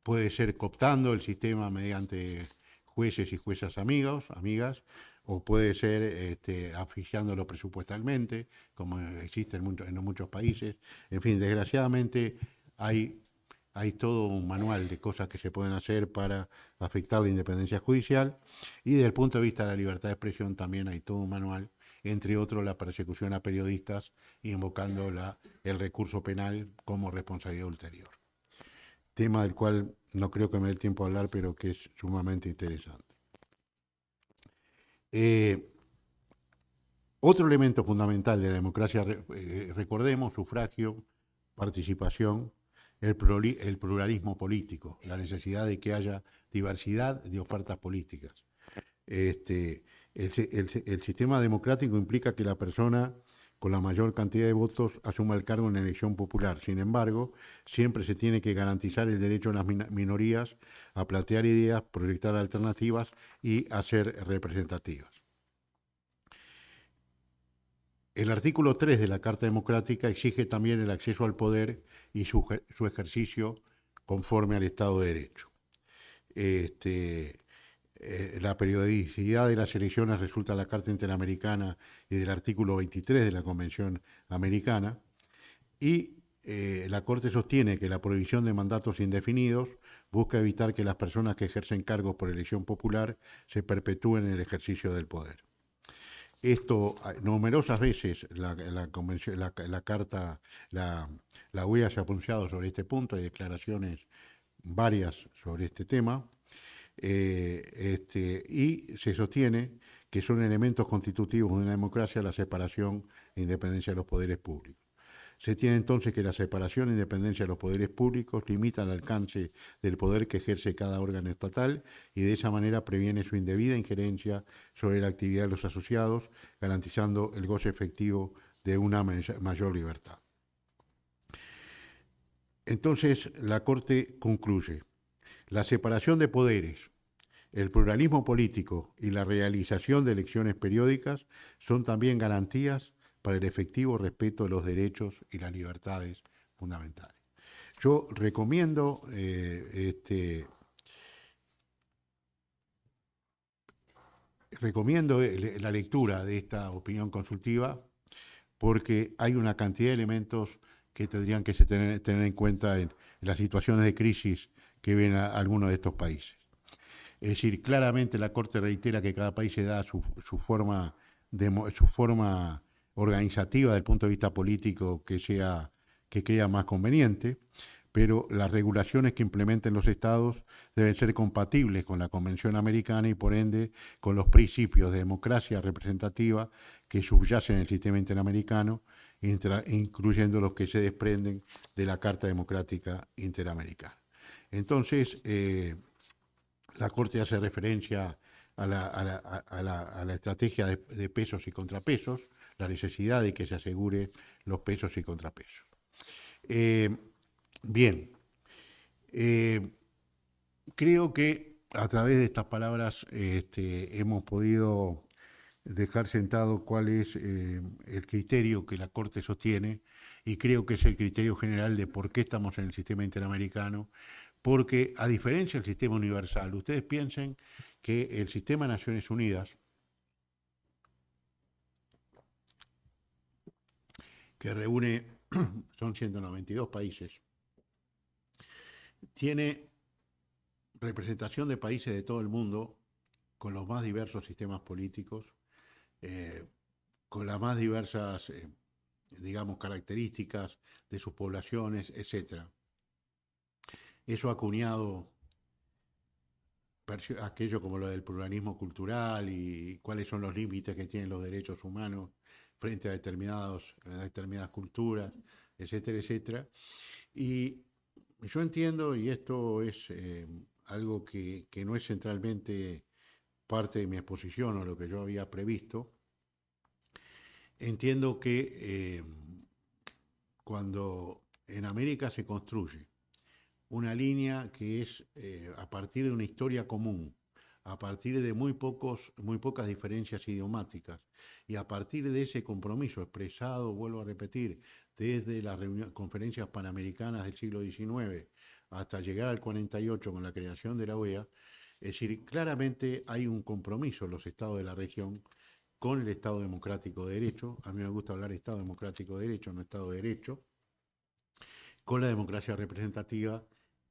Puede ser cooptando el sistema mediante jueces y juezas amigas, o puede ser asfixiándolo presupuestalmente, como existe en muchos países. En fin, desgraciadamente hay todo un manual de cosas que se pueden hacer para afectar la independencia judicial, y desde el punto de vista de la libertad de expresión también hay todo un manual, entre otros la persecución a periodistas, invocando el recurso penal como responsabilidad ulterior. Tema del cual no creo que me dé el tiempo a hablar, pero que es sumamente interesante. Otro elemento fundamental de la democracia, recordemos: sufragio, participación, el pluralismo político, la necesidad de que haya diversidad de ofertas políticas. El sistema democrático implica que la persona con la mayor cantidad de votos asuma el cargo en la elección popular. Sin embargo, siempre se tiene que garantizar el derecho de las minorías a plantear ideas, proyectar alternativas y a ser representativas. El artículo 3 de la Carta Democrática exige también el acceso al poder y su ejercicio conforme al Estado de Derecho. La periodicidad de las elecciones resulta de la Carta Interamericana y del artículo 23 de la Convención Americana, y la Corte sostiene que la prohibición de mandatos indefinidos busca evitar que las personas que ejercen cargos por elección popular se perpetúen en el ejercicio del poder. Esto, numerosas veces la OEA se ha pronunciado sobre este punto, hay declaraciones varias sobre este tema, y se sostiene que son elementos constitutivos de una democracia la separación e independencia de los poderes públicos. Se tiene entonces que la separación e independencia de los poderes públicos limita el alcance del poder que ejerce cada órgano estatal, y de esa manera previene su indebida injerencia sobre la actividad de los asociados, garantizando el goce efectivo de una mayor libertad. Entonces, la Corte concluye: la separación de poderes, el pluralismo político y la realización de elecciones periódicas son también garantías para el efectivo respeto de los derechos y las libertades fundamentales. Yo recomiendo la lectura de esta opinión consultiva, porque hay una cantidad de elementos que tendrían que tener en cuenta en las situaciones de crisis que ven a algunos de estos países. Es decir, claramente la Corte reitera que cada país se da su forma organizativa desde el punto de vista político que crea más conveniente, pero las regulaciones que implementen los estados deben ser compatibles con la Convención Americana y por ende con los principios de democracia representativa que subyacen en el sistema interamericano, incluyendo los que se desprenden de la Carta Democrática Interamericana. Entonces, la Corte hace referencia a la estrategia de pesos y contrapesos, la necesidad de que se aseguren los pesos y contrapesos. Bien, creo que a través de estas palabras hemos podido dejar sentado cuál es el criterio que la Corte sostiene, y creo que es el criterio general de por qué estamos en el sistema interamericano, porque a diferencia del sistema universal, ustedes piensen que el sistema de Naciones Unidas, que reúne, son 192 países, tiene representación de países de todo el mundo con los más diversos sistemas políticos, con las más diversas, digamos, características de sus poblaciones, etc. Eso ha acuñado aquello como lo del pluralismo cultural y cuáles son los límites que tienen los derechos humanos frente a determinadas culturas, etcétera, etcétera. Y yo entiendo, y esto es algo que no es centralmente parte de mi exposición o lo que yo había previsto, entiendo que cuando en América se construye una línea que es a partir de una historia común, a partir de muy pocas diferencias idiomáticas y a partir de ese compromiso expresado, vuelvo a repetir, desde las conferencias panamericanas del siglo XIX hasta llegar al 48 con la creación de la OEA, es decir, claramente hay un compromiso en los estados de la región con el Estado Democrático de Derecho. A mí me gusta hablar de Estado Democrático de Derecho, no Estado de Derecho, con la democracia representativa,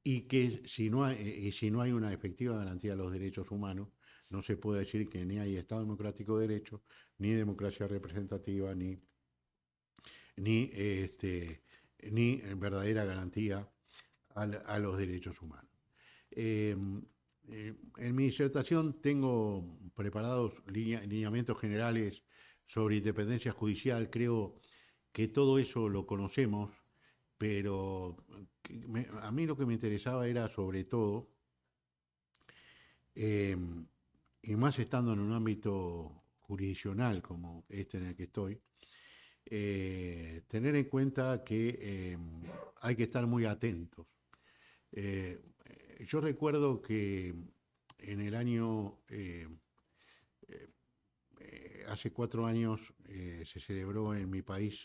y que si no hay una efectiva garantía de los derechos humanos, no se puede decir que ni hay Estado Democrático de Derecho, ni democracia representativa, ni verdadera garantía a los derechos humanos. En mi disertación tengo preparados lineamientos generales sobre independencia judicial. Creo que todo eso lo conocemos, pero a mí lo que me interesaba era sobre todo, y más estando en un ámbito jurisdiccional como este en el que estoy, tener en cuenta que hay que estar muy atentos. Yo recuerdo que en el año, hace 4 años, se celebró en mi país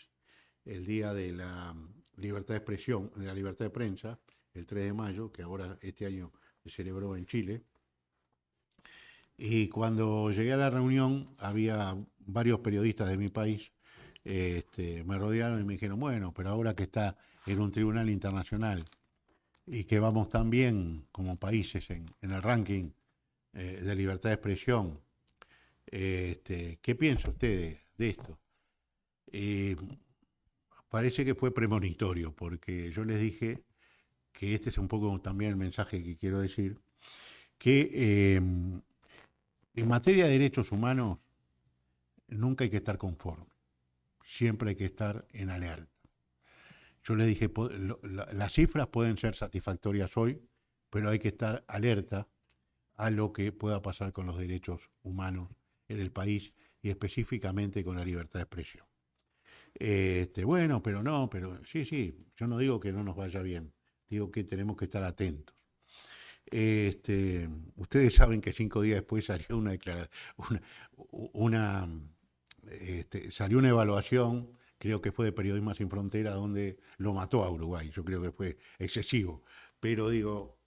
el Día de la Libertad de Expresión, de la Libertad de Prensa, el 3 de mayo, que ahora este año se celebró en Chile. Y cuando llegué a la reunión, había varios periodistas de mi país, me rodearon y me dijeron, bueno, pero ahora que está en un tribunal internacional y que vamos tan bien como países en el ranking de libertad de expresión, ¿qué piensa usted de esto? Parece que fue premonitorio, porque yo les dije que este es un poco también el mensaje que quiero decir, que en materia de derechos humanos nunca hay que estar conforme, siempre hay que estar en alerta. Yo les dije, las cifras pueden ser satisfactorias hoy, pero hay que estar alerta a lo que pueda pasar con los derechos humanos en el país y específicamente con la libertad de expresión. Bueno, pero sí, yo no digo que no nos vaya bien, digo que tenemos que estar atentos. Ustedes saben que 5 días después salió salió una evaluación, creo que fue de Periodismo Sin Fronteras, donde lo mató a Uruguay. Yo creo que fue excesivo, pero digo,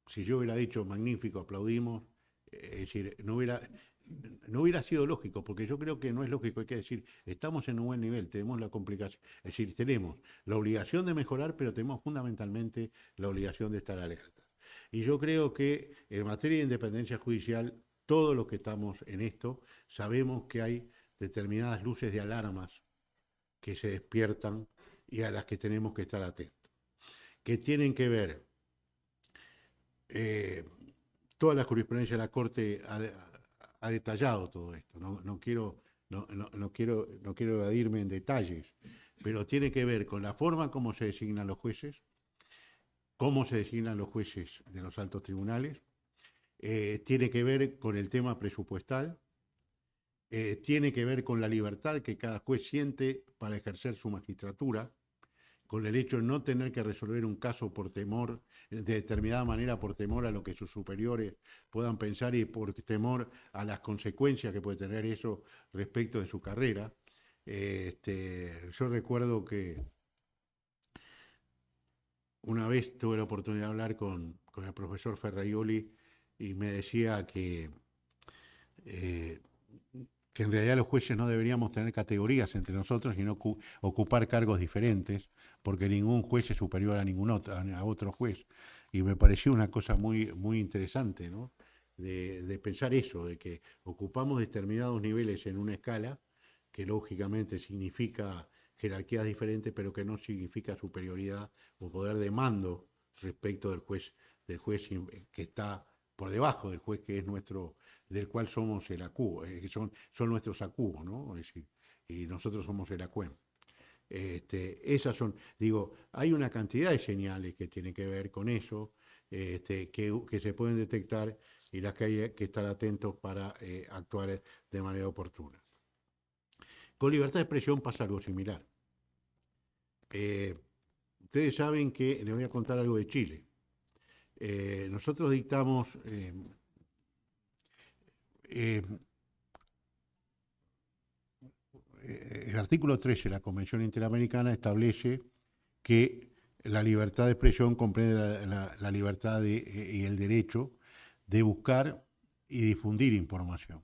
si yo hubiera dicho magnífico, aplaudimos, es decir, no hubiera sido lógico, porque yo creo que no es lógico. Hay que decir, estamos en un buen nivel, tenemos la complicación, es decir, tenemos la obligación de mejorar, pero tenemos fundamentalmente la obligación de estar alerta. Y yo creo que en materia de independencia judicial, todos los que estamos en esto sabemos que hay determinadas luces de alarmas que se despiertan y a las que tenemos que estar atentos. que tienen que ver, toda la jurisprudencia de la Corte ha detallado todo esto, no quiero evadirme en detalles, pero tiene que ver con la forma como se designan los jueces, cómo se designan los jueces de los altos tribunales, tiene que ver con el tema presupuestal, tiene que ver con la libertad que cada juez siente para ejercer su magistratura, con el hecho de no tener que resolver un caso por temor, de determinada manera por temor a lo que sus superiores puedan pensar y por temor a las consecuencias que puede tener eso respecto de su carrera. Yo recuerdo que una vez tuve la oportunidad de hablar con el profesor Ferraioli y me decía que en realidad los jueces no deberíamos tener categorías entre nosotros, sino ocupar cargos diferentes, porque ningún juez es superior a otro juez. Y me pareció una cosa muy, muy interesante, ¿no? De pensar eso, de que ocupamos determinados niveles en una escala, que lógicamente significa jerarquías diferentes, pero que no significa superioridad o poder de mando respecto del juez que está por debajo del juez que es nuestro, del cual somos el ACU, son nuestros ACU, ¿no? Es decir, y nosotros somos el ACUEM. Esas son, digo, hay una cantidad de señales que tienen que ver con eso, que se pueden detectar y las que hay que estar atentos para actuar de manera oportuna. Con libertad de expresión pasa algo similar. Ustedes saben que, les voy a contar algo de Chile. Nosotros dictamos el artículo 13 de la Convención Interamericana establece que la libertad de expresión comprende la libertad y el derecho de buscar y difundir información.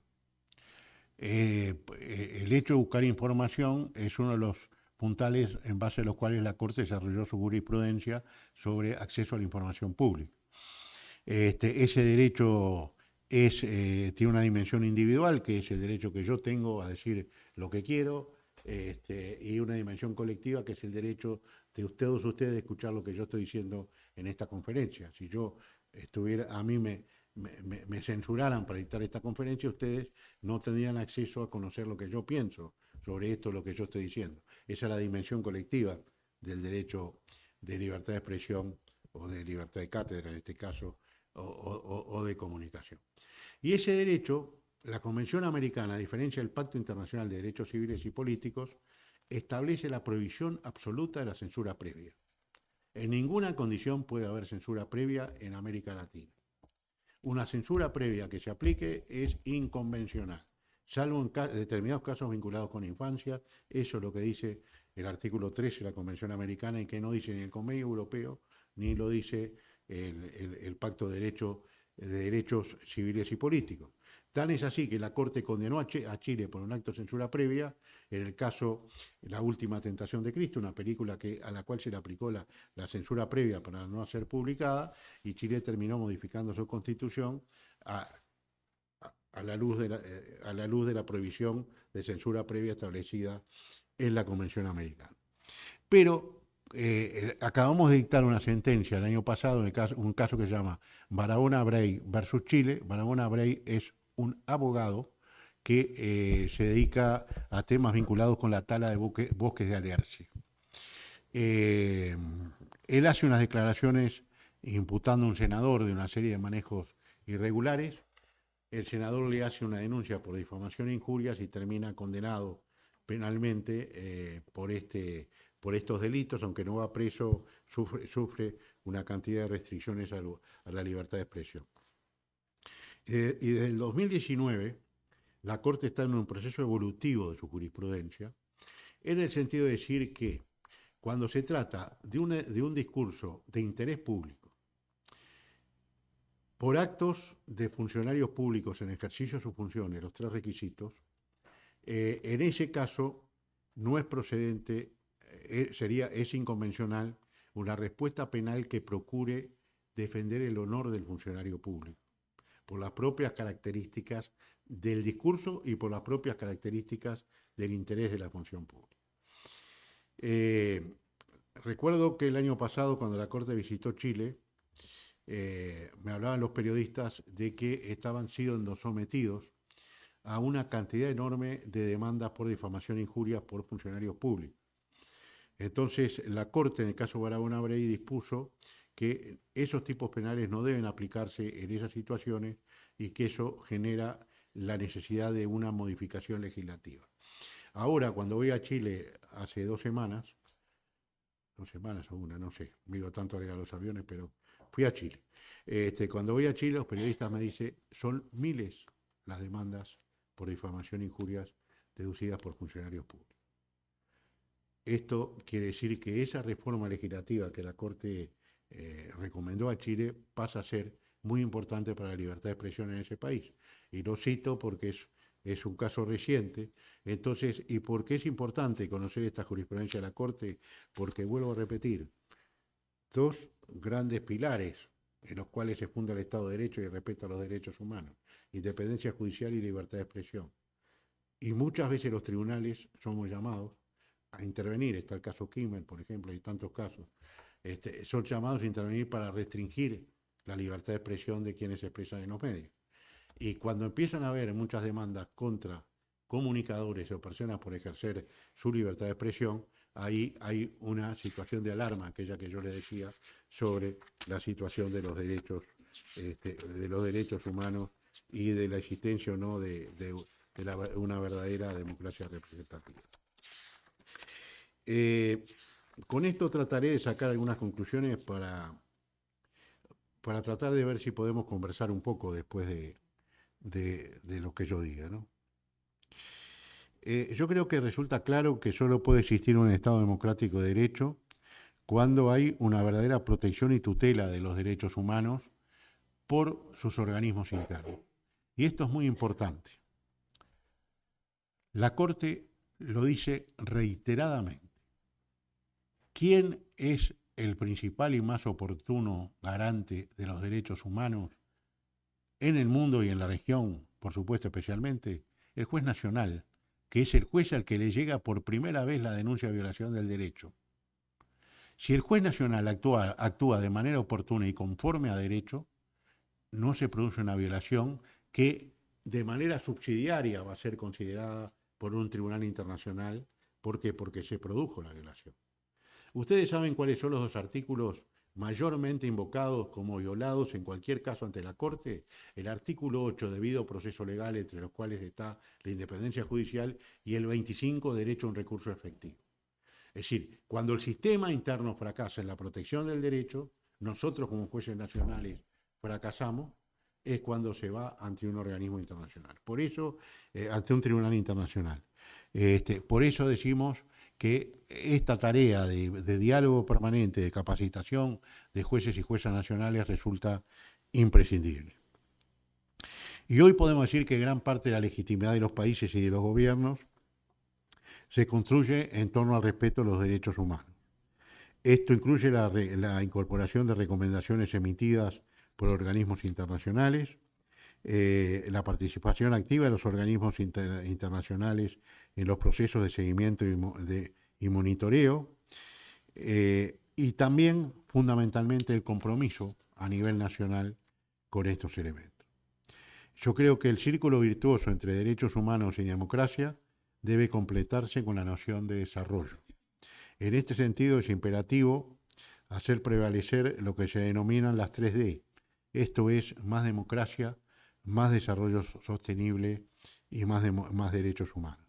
El hecho de buscar información es uno de los puntales en base a los cuales la Corte desarrolló su jurisprudencia sobre acceso a la información pública. Ese derecho tiene una dimensión individual, que es el derecho que yo tengo a decir lo que quiero, y una dimensión colectiva, que es el derecho de todos ustedes de escuchar lo que yo estoy diciendo en esta conferencia. Si yo a mí me censuraran para dictar esta conferencia, ustedes no tendrían acceso a conocer lo que yo pienso sobre esto, lo que yo estoy diciendo. Esa es la dimensión colectiva del derecho de libertad de expresión o de libertad de cátedra, en este caso, o de comunicación. Y ese derecho, la Convención Americana, a diferencia del Pacto Internacional de Derechos Civiles y Políticos, establece la prohibición absoluta de la censura previa. En ninguna condición puede haber censura previa en América Latina. Una censura previa que se aplique es inconvencional, salvo en determinados casos vinculados con infancia. Eso es lo que dice el artículo 13 de la Convención Americana, y que no dice ni el Convenio Europeo, ni lo dice el Pacto de Derechos Civiles y Políticos. Tan es así que la Corte condenó a Chile por un acto de censura previa, en el caso La Última Tentación de Cristo, una película a la cual se le aplicó la censura previa para no ser publicada, y Chile terminó modificando su constitución a la luz de la prohibición de censura previa establecida en la Convención Americana. Pero acabamos de dictar una sentencia el año pasado, un caso que se llama Barahona Bray versus Chile. Barahona Bray es un abogado que se dedica a temas vinculados con la tala de bosques de alerce. Él hace unas declaraciones imputando a un senador de una serie de manejos irregulares. El senador le hace una denuncia por difamación e injurias y termina condenado penalmente por estos delitos. Aunque no va preso, sufre una cantidad de restricciones a la libertad de expresión. Y desde el 2019, la Corte está en un proceso evolutivo de su jurisprudencia, en el sentido de decir que cuando se trata de un discurso de interés público, por actos de funcionarios públicos en ejercicio de sus funciones, los 3 requisitos, en ese caso no es procedente, es inconvencional una respuesta penal que procure defender el honor del funcionario público, por las propias características del discurso y por las propias características del interés de la función pública. recuerdo que el año pasado, cuando la Corte visitó Chile, me hablaban los periodistas de que estaban siendo sometidos a una cantidad enorme de demandas por difamación e injurias por funcionarios públicos. Entonces, la Corte, en el caso Barahona Brey, dispuso que esos tipos penales no deben aplicarse en esas situaciones y que eso genera la necesidad de una modificación legislativa. Ahora, cuando voy a Chile hace 2 semanas o una, no sé, vivo tanto a los aviones, pero fui a Chile. Cuando voy a Chile, los periodistas me dicen, son miles las demandas por difamación e injurias deducidas por funcionarios públicos. Esto quiere decir que esa reforma legislativa que la Corte recomendó a Chile pasa a ser muy importante para la libertad de expresión en ese país. Y lo cito porque es un caso reciente. Entonces, ¿y por qué es importante conocer esta jurisprudencia de la Corte? Porque, vuelvo a repetir, 2 grandes pilares en los cuales se funda el Estado de Derecho y el respeto a los derechos humanos: independencia judicial y libertad de expresión. Y muchas veces los tribunales somos llamados a intervenir, está el caso Kimmel, por ejemplo, y tantos casos, son llamados a intervenir para restringir la libertad de expresión de quienes se expresan en los medios. Y cuando empiezan a haber muchas demandas contra comunicadores o personas por ejercer su libertad de expresión, ahí hay una situación de alarma, aquella que yo le decía, sobre la situación de los derechos humanos y de la existencia o no de una verdadera democracia representativa. Con esto trataré de sacar algunas conclusiones para tratar de ver si podemos conversar un poco después de lo que yo diga, ¿no? Yo creo que resulta claro que solo puede existir un Estado democrático de derecho cuando hay una verdadera protección y tutela de los derechos humanos por sus organismos internos. Y esto es muy importante. La Corte lo dice reiteradamente. ¿Quién es el principal y más oportuno garante de los derechos humanos en el mundo y en la región, por supuesto especialmente? El juez nacional, que es el juez al que le llega por primera vez la denuncia de violación del derecho. Si el juez nacional actúa de manera oportuna y conforme a derecho, no se produce una violación que de manera subsidiaria va a ser considerada por un tribunal internacional. ¿Por qué? Porque se produjo la violación. Ustedes saben cuáles son los 2 artículos mayormente invocados como violados en cualquier caso ante la Corte: el artículo 8, debido proceso legal, entre los cuales está la independencia judicial, y el 25, derecho a un recurso efectivo. Es decir, cuando el sistema interno fracasa en la protección del derecho, nosotros como jueces nacionales fracasamos, es cuando se va ante un organismo internacional. Por eso, ante un tribunal internacional. Por eso decimos que esta tarea de diálogo permanente, de capacitación de jueces y juezas nacionales resulta imprescindible. Y hoy podemos decir que gran parte de la legitimidad de los países y de los gobiernos se construye en torno al respeto a los derechos humanos. Esto incluye la incorporación de recomendaciones emitidas por organismos internacionales, la participación activa de los organismos internacionales en los procesos de seguimiento y monitoreo, y también fundamentalmente el compromiso a nivel nacional con estos elementos. Yo creo que el círculo virtuoso entre derechos humanos y democracia debe completarse con la noción de desarrollo. En este sentido es imperativo hacer prevalecer lo que se denominan las 3D, esto es, más democracia, más desarrollo sostenible y más derechos humanos.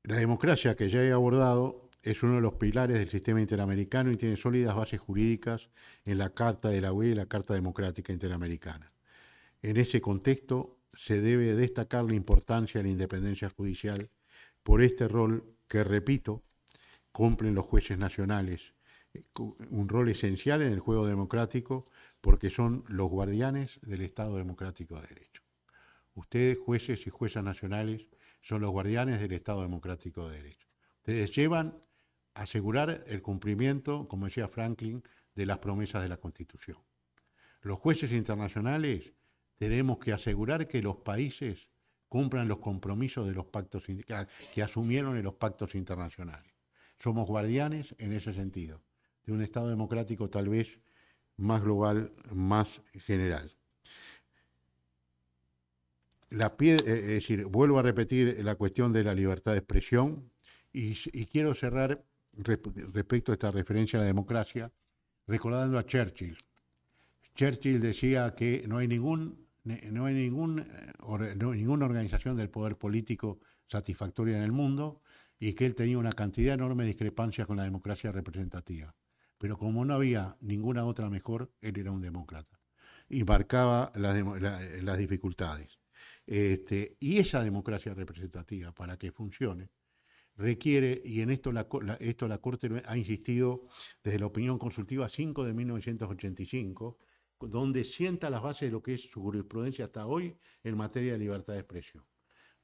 La democracia, que ya he abordado, es uno de los pilares del sistema interamericano y tiene sólidas bases jurídicas en la Carta de la UE y la Carta Democrática Interamericana. En ese contexto se debe destacar la importancia de la independencia judicial por este rol que, repito, cumplen los jueces nacionales, un rol esencial en el juego democrático porque son los guardianes del Estado democrático de derecho. Ustedes, jueces y juezas nacionales, son los guardianes del Estado democrático de derecho. Ustedes llevan a asegurar el cumplimiento, como decía Franklin, de las promesas de la Constitución. Los jueces internacionales tenemos que asegurar que los países cumplan los compromisos de los pactos que asumieron en los pactos internacionales. Somos guardianes en ese sentido, de un Estado democrático tal vez más global, más general. Es decir, vuelvo a repetir la cuestión de la libertad de expresión y quiero cerrar respecto a esta referencia a la democracia recordando a Churchill. Churchill decía que no hay ninguna organización del poder político satisfactoria en el mundo y que él tenía una cantidad enorme de discrepancias con la democracia representativa. Pero como no había ninguna otra mejor, él era un demócrata y marcaba las dificultades. Y esa democracia representativa, para que funcione, requiere, y en esto la Corte ha insistido desde la opinión consultiva 5 de 1985, donde sienta las bases de lo que es su jurisprudencia hasta hoy en materia de libertad de expresión.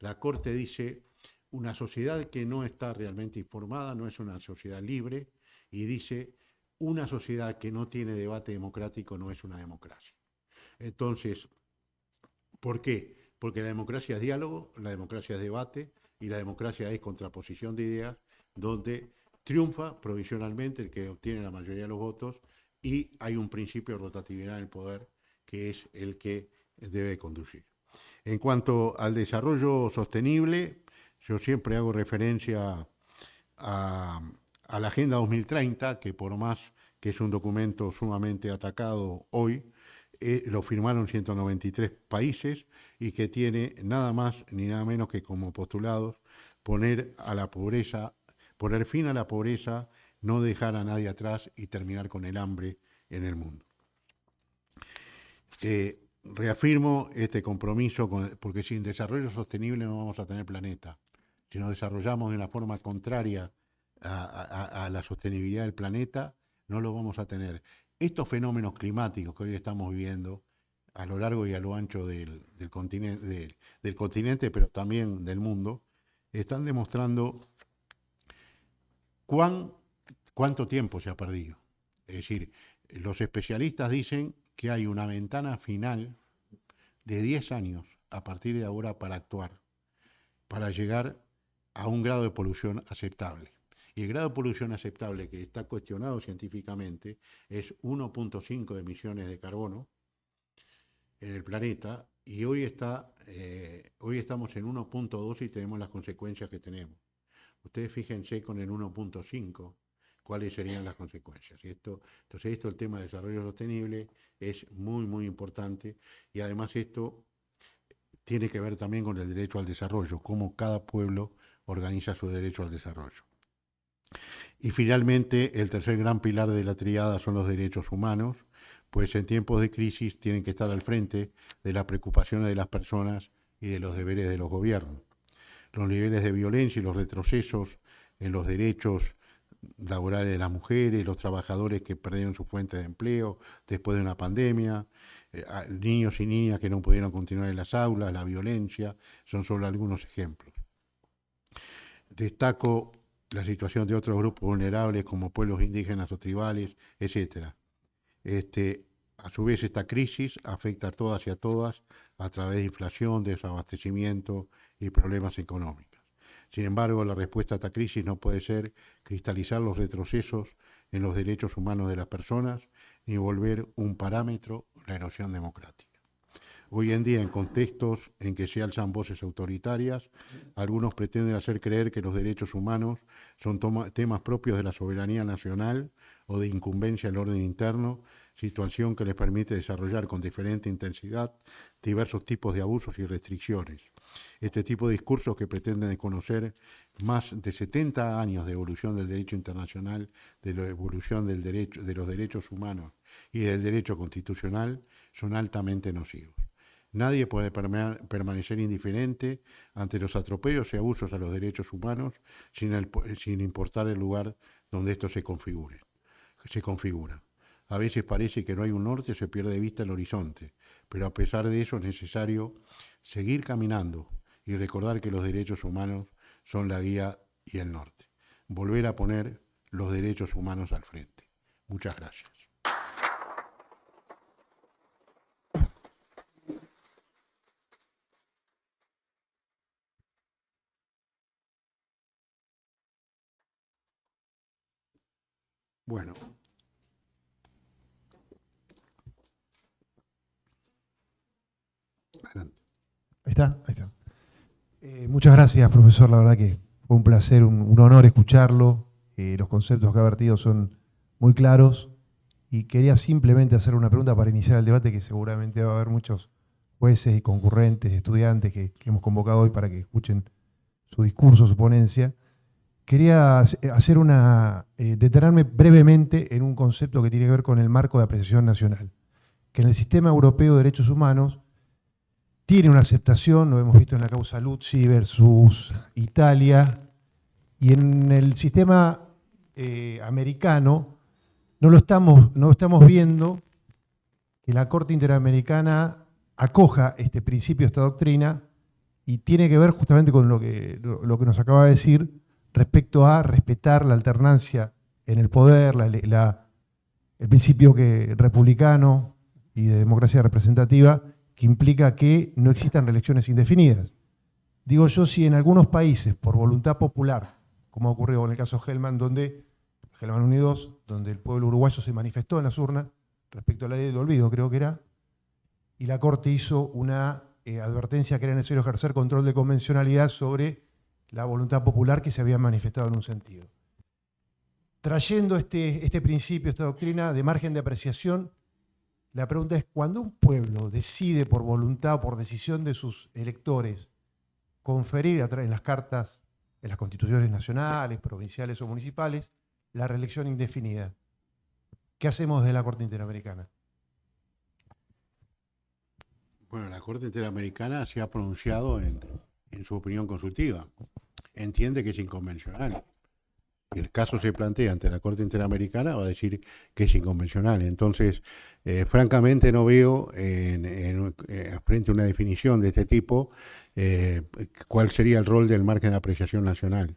La Corte dice, una sociedad que no está realmente informada no es una sociedad libre, y dice, una sociedad que no tiene debate democrático no es una democracia. Entonces, ¿por qué? Porque la democracia es diálogo, la democracia es debate y la democracia es contraposición de ideas, donde triunfa provisionalmente el que obtiene la mayoría de los votos y hay un principio de rotatividad en el poder que es el que debe conducir. En cuanto al desarrollo sostenible, yo siempre hago referencia a la Agenda 2030, que por más que es un documento sumamente atacado hoy, lo firmaron 193 países y que tiene nada más ni nada menos que como postulados poner fin a la pobreza, no dejar a nadie atrás y terminar con el hambre en el mundo. Reafirmo este compromiso porque sin desarrollo sostenible no vamos a tener planeta. Si nos desarrollamos de una forma contraria a la sostenibilidad del planeta, no lo vamos a tener. Estos fenómenos climáticos que hoy estamos viviendo a lo largo y a lo ancho del continente, pero también del mundo, están demostrando cuánto tiempo se ha perdido. Es decir, los especialistas dicen que hay una ventana final de 10 años a partir de ahora para actuar, para llegar a un grado de polución aceptable. Y el grado de polución aceptable que está cuestionado científicamente es 1.5 de emisiones de carbono en el planeta y hoy estamos en 1.2 y tenemos las consecuencias que tenemos. Ustedes fíjense con el 1.5 cuáles serían las consecuencias. Entonces el tema de desarrollo sostenible es muy, muy importante y además esto tiene que ver también con el derecho al desarrollo, cómo cada pueblo organiza su derecho al desarrollo. Y finalmente, el tercer gran pilar de la tríada son los derechos humanos, pues en tiempos de crisis tienen que estar al frente de las preocupaciones de las personas y de los deberes de los gobiernos. Los niveles de violencia y los retrocesos en los derechos laborales de las mujeres, los trabajadores que perdieron su fuente de empleo después de una pandemia, niños y niñas que no pudieron continuar en las aulas, la violencia, son solo algunos ejemplos. Destaco la situación de otros grupos vulnerables como pueblos indígenas o tribales, etc. A su vez, esta crisis afecta a todas y a todas a través de inflación, desabastecimiento y problemas económicos. Sin embargo, la respuesta a esta crisis no puede ser cristalizar los retrocesos en los derechos humanos de las personas ni volver un parámetro la erosión democrática. Hoy en día, en contextos en que se alzan voces autoritarias, algunos pretenden hacer creer que los derechos humanos son temas propios de la soberanía nacional o de incumbencia del orden interno, situación que les permite desarrollar con diferente intensidad diversos tipos de abusos y restricciones. Este tipo de discursos que pretenden desconocer más de 70 años de evolución del derecho internacional, de la evolución de los derechos humanos y del derecho constitucional, son altamente nocivos. Nadie puede permanecer indiferente ante los atropellos y abusos a los derechos humanos sin importar el lugar donde estos se configuran. A veces parece que no hay un norte, se pierde de vista el horizonte, pero a pesar de eso es necesario seguir caminando y recordar que los derechos humanos son la guía y el norte. Volver a poner los derechos humanos al frente. Muchas gracias. Bueno, adelante. Ahí está, ahí está. Muchas gracias, profesor. La verdad que fue un placer, un honor escucharlo. Los conceptos que ha vertido son muy claros. Y quería simplemente hacer una pregunta para iniciar el debate, que seguramente va a haber muchos jueces y concurrentes, estudiantes que hemos convocado hoy para que escuchen su discurso, su ponencia. Quería detenerme brevemente en un concepto que tiene que ver con el marco de apreciación nacional, que en el sistema europeo de derechos humanos tiene una aceptación, lo hemos visto en la causa Luzzi versus Italia, y en el sistema americano no estamos viendo que la Corte Interamericana acoja este principio, esta doctrina, y tiene que ver justamente con lo que nos acaba de decir respecto a respetar la alternancia en el poder, el principio republicano y de democracia representativa, que implica que no existan reelecciones indefinidas. Digo yo, si en algunos países, por voluntad popular, como ocurrió en el caso Hellman 1 y 2, donde el pueblo uruguayo se manifestó en las urnas respecto a la ley del olvido, creo que era, y la Corte hizo una advertencia que era necesario ejercer control de convencionalidad sobre la voluntad popular que se había manifestado en un sentido. Trayendo este principio, esta doctrina de margen de apreciación, la pregunta es, cuando un pueblo decide por voluntad o por decisión de sus electores conferir en las cartas, en las constituciones nacionales, provinciales o municipales, la reelección indefinida, ¿qué hacemos desde la Corte Interamericana? Bueno, la Corte Interamericana se ha pronunciado en su opinión consultiva. Entiende que es inconvencional. Si el caso se plantea ante la Corte Interamericana, va a decir que es inconvencional. Entonces, francamente no veo frente a una definición de este tipo cuál sería el rol del margen de apreciación nacional.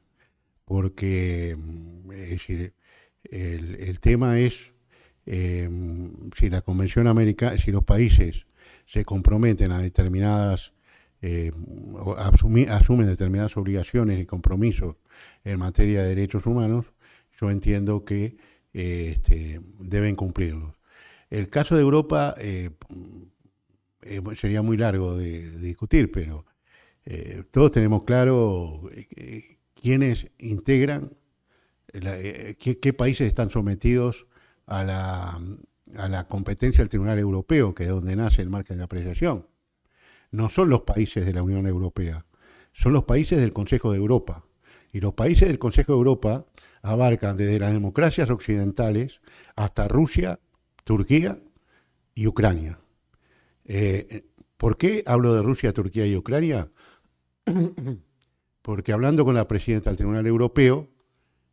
Porque, es decir, el tema es si la Convención Americana, si los países se comprometen a determinadas, asumen determinadas obligaciones y compromisos en materia de derechos humanos, yo entiendo que deben cumplirlos. El caso de Europa sería muy largo de discutir, pero todos tenemos claro quiénes integran, qué países están sometidos a la competencia del Tribunal Europeo, que es donde nace el margen de apreciación. No son los países de la Unión Europea, son los países del Consejo de Europa. Y los países del Consejo de Europa abarcan desde las democracias occidentales hasta Rusia, Turquía y Ucrania. ¿Por qué hablo de Rusia, Turquía y Ucrania? Porque hablando con la presidenta del Tribunal Europeo,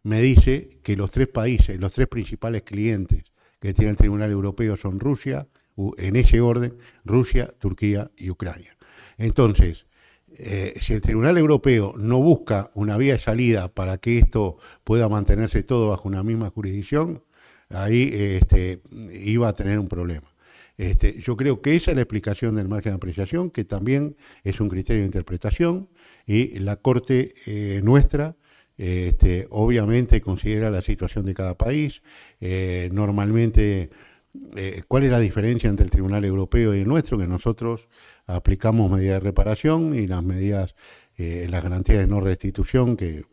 me dice que los tres países, los tres principales clientes que tiene el Tribunal Europeo son Rusia, en ese orden, Rusia, Turquía y Ucrania. Entonces, si el Tribunal Europeo no busca una vía de salida para que esto pueda mantenerse todo bajo una misma jurisdicción, ahí iba a tener un problema. Yo creo que esa es la explicación del margen de apreciación, que también es un criterio de interpretación, y la Corte nuestra obviamente considera la situación de cada país. Normalmente, ¿cuál es la diferencia entre el Tribunal Europeo y el nuestro? Que nosotros aplicamos medidas de reparación y las medidas, las garantías de no restitución, que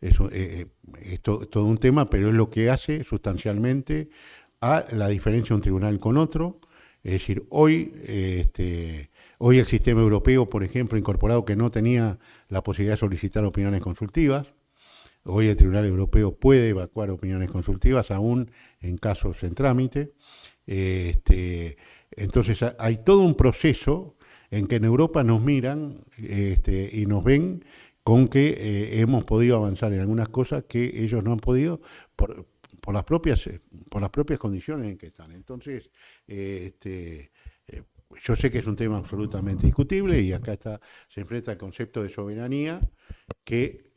eso es todo un tema, pero es lo que hace sustancialmente a la diferencia de un tribunal con otro. Es decir, hoy el sistema europeo, por ejemplo, incorporado que no tenía la posibilidad de solicitar opiniones consultivas. Hoy el Tribunal Europeo puede evacuar opiniones consultivas, aún en casos en trámite. Entonces hay todo un proceso en que en Europa nos miran y nos ven con que hemos podido avanzar en algunas cosas que ellos no han podido por las propias condiciones en que están. Entonces, yo sé que es un tema absolutamente discutible y acá se enfrenta el concepto de soberanía, que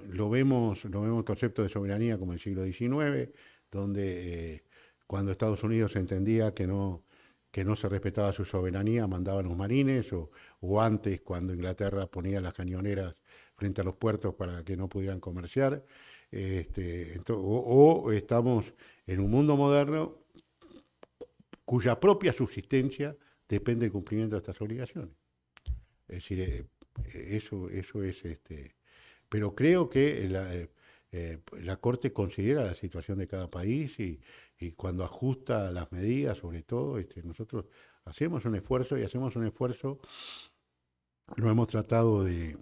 lo vemos el concepto de soberanía como el siglo XIX, donde cuando Estados Unidos entendía que no se respetaba su soberanía, mandaban los marines, o antes, cuando Inglaterra ponía las cañoneras frente a los puertos para que no pudieran comerciar. O estamos en un mundo moderno cuya propia subsistencia depende del cumplimiento de estas obligaciones. Es decir, eso es pero creo que la Corte considera la situación de cada país y cuando ajusta las medidas, sobre todo, nosotros hacemos un esfuerzo lo hemos tratado de,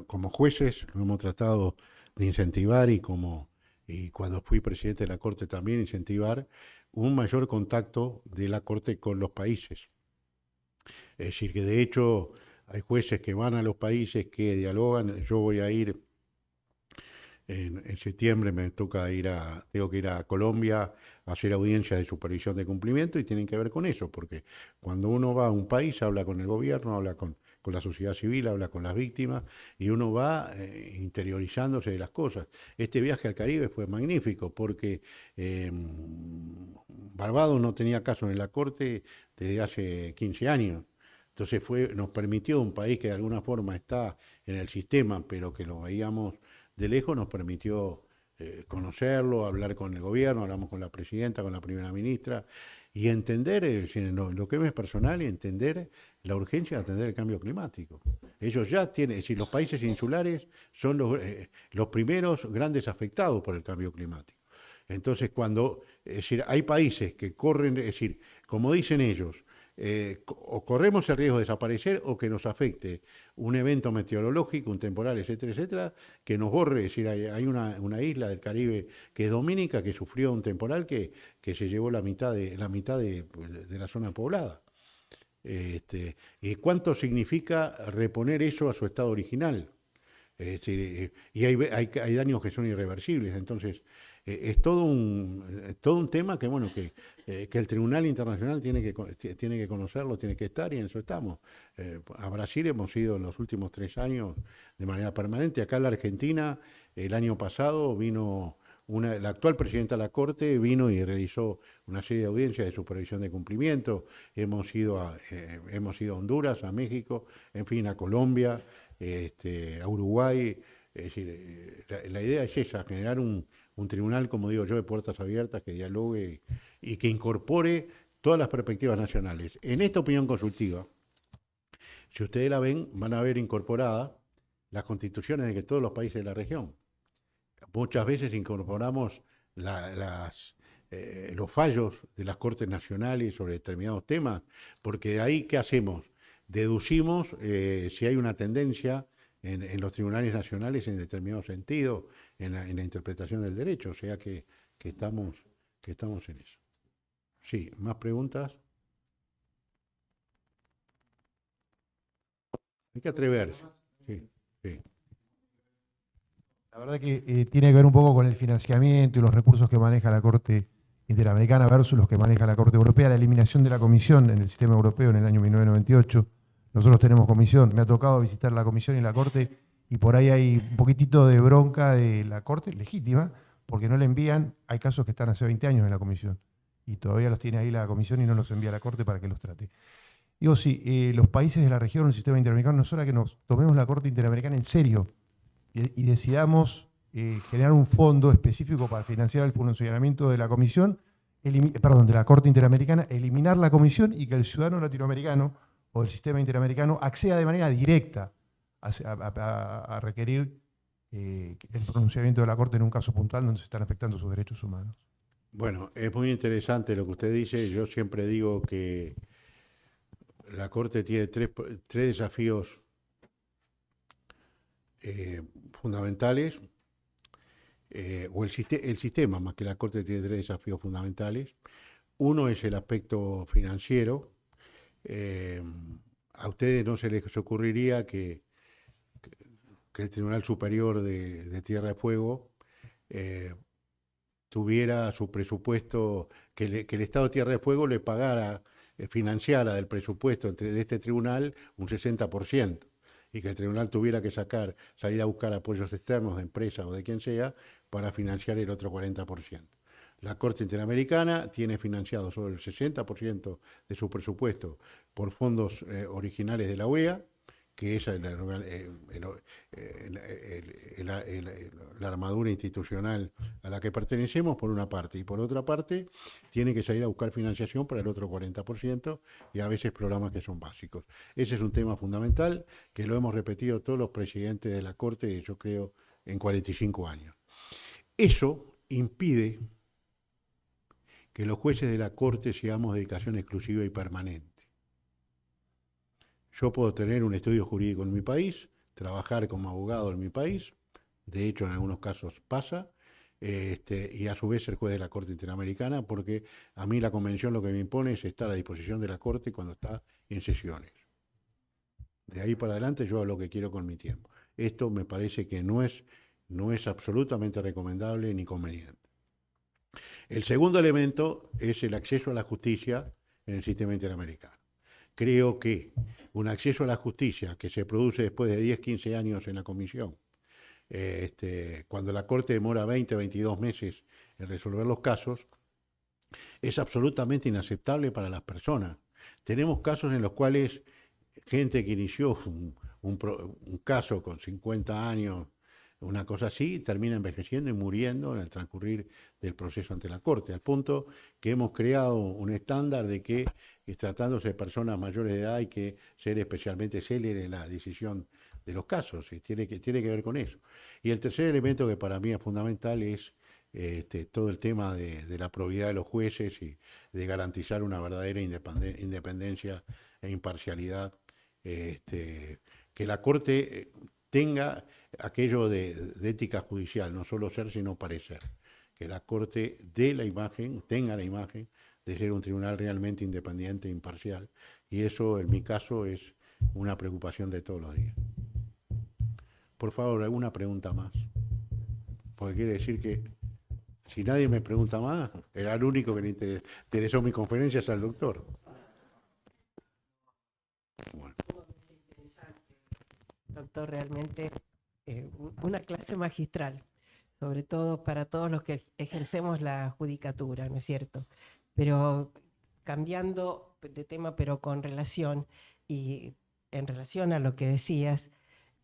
como jueces, lo hemos tratado de incentivar y cuando fui presidente de la Corte también incentivar un mayor contacto de la Corte con los países. Es decir, que de hecho hay jueces que van a los países que dialogan. Yo voy a ir en septiembre, tengo que ir a Colombia a hacer audiencias de supervisión de cumplimiento y tienen que ver con eso, porque cuando uno va a un país habla con el gobierno, habla con la sociedad civil, habla con las víctimas y uno va interiorizándose de las cosas. Este viaje al Caribe fue magnífico porque Barbados no tenía casos en la Corte desde hace 15 años. Entonces nos permitió, un país que de alguna forma está en el sistema, pero que lo veíamos de lejos, nos permitió conocerlo, hablar con el gobierno, hablamos con la presidenta, con la primera ministra, y entender, lo que es personal, y entender la urgencia de atender el cambio climático. Ellos ya tienen, es decir, los países insulares son los primeros grandes afectados por el cambio climático. Entonces, es decir, hay países que corren, es decir, como dicen ellos, o corremos el riesgo de desaparecer o que nos afecte un evento meteorológico, un temporal, etcétera, etcétera, que nos borre. Es decir, hay una isla del Caribe que es Dominica, que sufrió un temporal que se llevó la mitad de la zona poblada. ¿Y cuánto significa reponer eso a su estado original? Es decir, y hay daños que son irreversibles. Entonces, es todo un tema que, bueno, que el Tribunal Internacional tiene que conocerlo, tiene que estar, y en eso estamos. A Brasil hemos ido en los últimos 3 años de manera permanente. Acá en la Argentina, el año pasado vino la actual presidenta de la Corte, vino y realizó una serie de audiencias de supervisión de cumplimiento. Hemos ido a Honduras, a México, en fin, a Colombia, a Uruguay. Es decir, la idea es esa, generar un tribunal, como digo yo, de puertas abiertas, que dialogue y que incorpore todas las perspectivas nacionales. En esta opinión consultiva, si ustedes la ven, van a ver incorporadas las constituciones de todos los países de la región. Muchas veces incorporamos los fallos de las Cortes Nacionales sobre determinados temas, porque de ahí, ¿qué hacemos? Deducimos si hay una tendencia en los tribunales nacionales en determinado sentido, en la interpretación del derecho, o sea que estamos en eso. Sí, ¿más preguntas? Hay que atreverse. Sí, sí. La verdad que tiene que ver un poco con el financiamiento y los recursos que maneja la Corte Interamericana versus los que maneja la Corte Europea. La eliminación de la comisión en el sistema europeo en el año 1998. Nosotros tenemos comisión. Me ha tocado visitar la comisión y la Corte, y por ahí hay un poquitito de bronca de la Corte, legítima, porque no le envían. Hay casos que están hace 20 años en la comisión y todavía los tiene ahí la comisión y no los envía a la Corte para que los trate. Digo, sí, los países de la región, el sistema interamericano, no es hora que nos tomemos la Corte Interamericana en serio y decidamos generar un fondo específico para financiar el funcionamiento de la comisión, de la Corte Interamericana, eliminar la comisión y que el ciudadano latinoamericano o el sistema interamericano acceda de manera directa a requerir el pronunciamiento de la Corte en un caso puntual donde se están afectando sus derechos humanos. Bueno, es muy interesante lo que usted dice. Yo siempre digo que la Corte tiene tres desafíos fundamentales, o el sistema, más que la Corte, tiene 3 desafíos fundamentales. Uno es el aspecto financiero. A ustedes no se les ocurriría que el Tribunal Superior de Tierra y Fuego tuviera su presupuesto, que el Estado de Tierra y Fuego le pagara, financiara del presupuesto de este tribunal un 60%, y que el tribunal tuviera que salir a buscar apoyos externos de empresas o de quien sea para financiar el otro 40%. La Corte Interamericana tiene financiado solo el 60% de su presupuesto por fondos originales de la OEA, que es la armadura institucional a la que pertenecemos, por una parte, y por otra parte, tiene que salir a buscar financiación para el otro 40% y a veces programas que son básicos. Ese es un tema fundamental que lo hemos repetido todos los presidentes de la Corte, yo creo, en 45 años. Eso impide que los jueces de la Corte seamos de dedicación exclusiva y permanente. Yo puedo tener un estudio jurídico en mi país, trabajar como abogado en mi país, de hecho en algunos casos pasa, y a su vez ser juez de la Corte Interamericana, porque a mí la convención lo que me impone es estar a disposición de la Corte cuando está en sesiones. De ahí para adelante yo hago lo que quiero con mi tiempo. Esto me parece que no es absolutamente recomendable ni conveniente. El segundo elemento es el acceso a la justicia en el sistema interamericano. Creo que un acceso a la justicia que se produce después de 10, 15 años en la comisión, cuando la Corte demora 20, 22 meses en resolver los casos, es absolutamente inaceptable para las personas. Tenemos casos en los cuales gente que inició un caso con 50 años, una cosa así, termina envejeciendo y muriendo en el transcurrir del proceso ante la Corte, al punto que hemos creado un estándar de que, tratándose de personas mayores de edad, hay que ser especialmente célere en la decisión de los casos, y tiene que ver con eso. Y el tercer elemento que para mí es fundamental es todo el tema de la probidad de los jueces y de garantizar una verdadera independencia e imparcialidad, que la Corte tenga aquello de ética judicial, no solo ser sino parecer, que la Corte tenga la imagen de ser un tribunal realmente independiente e imparcial, y eso en mi caso es una preocupación de todos los días. Por favor, ¿alguna pregunta más? Porque quiere decir que si nadie me pregunta más, era el único que le interesó mi conferencia es al doctor. Bueno. Doctor, realmente una clase magistral, sobre todo para todos los que ejercemos la judicatura, ¿no es cierto? Pero cambiando de tema, pero con relación, y en relación a lo que decías,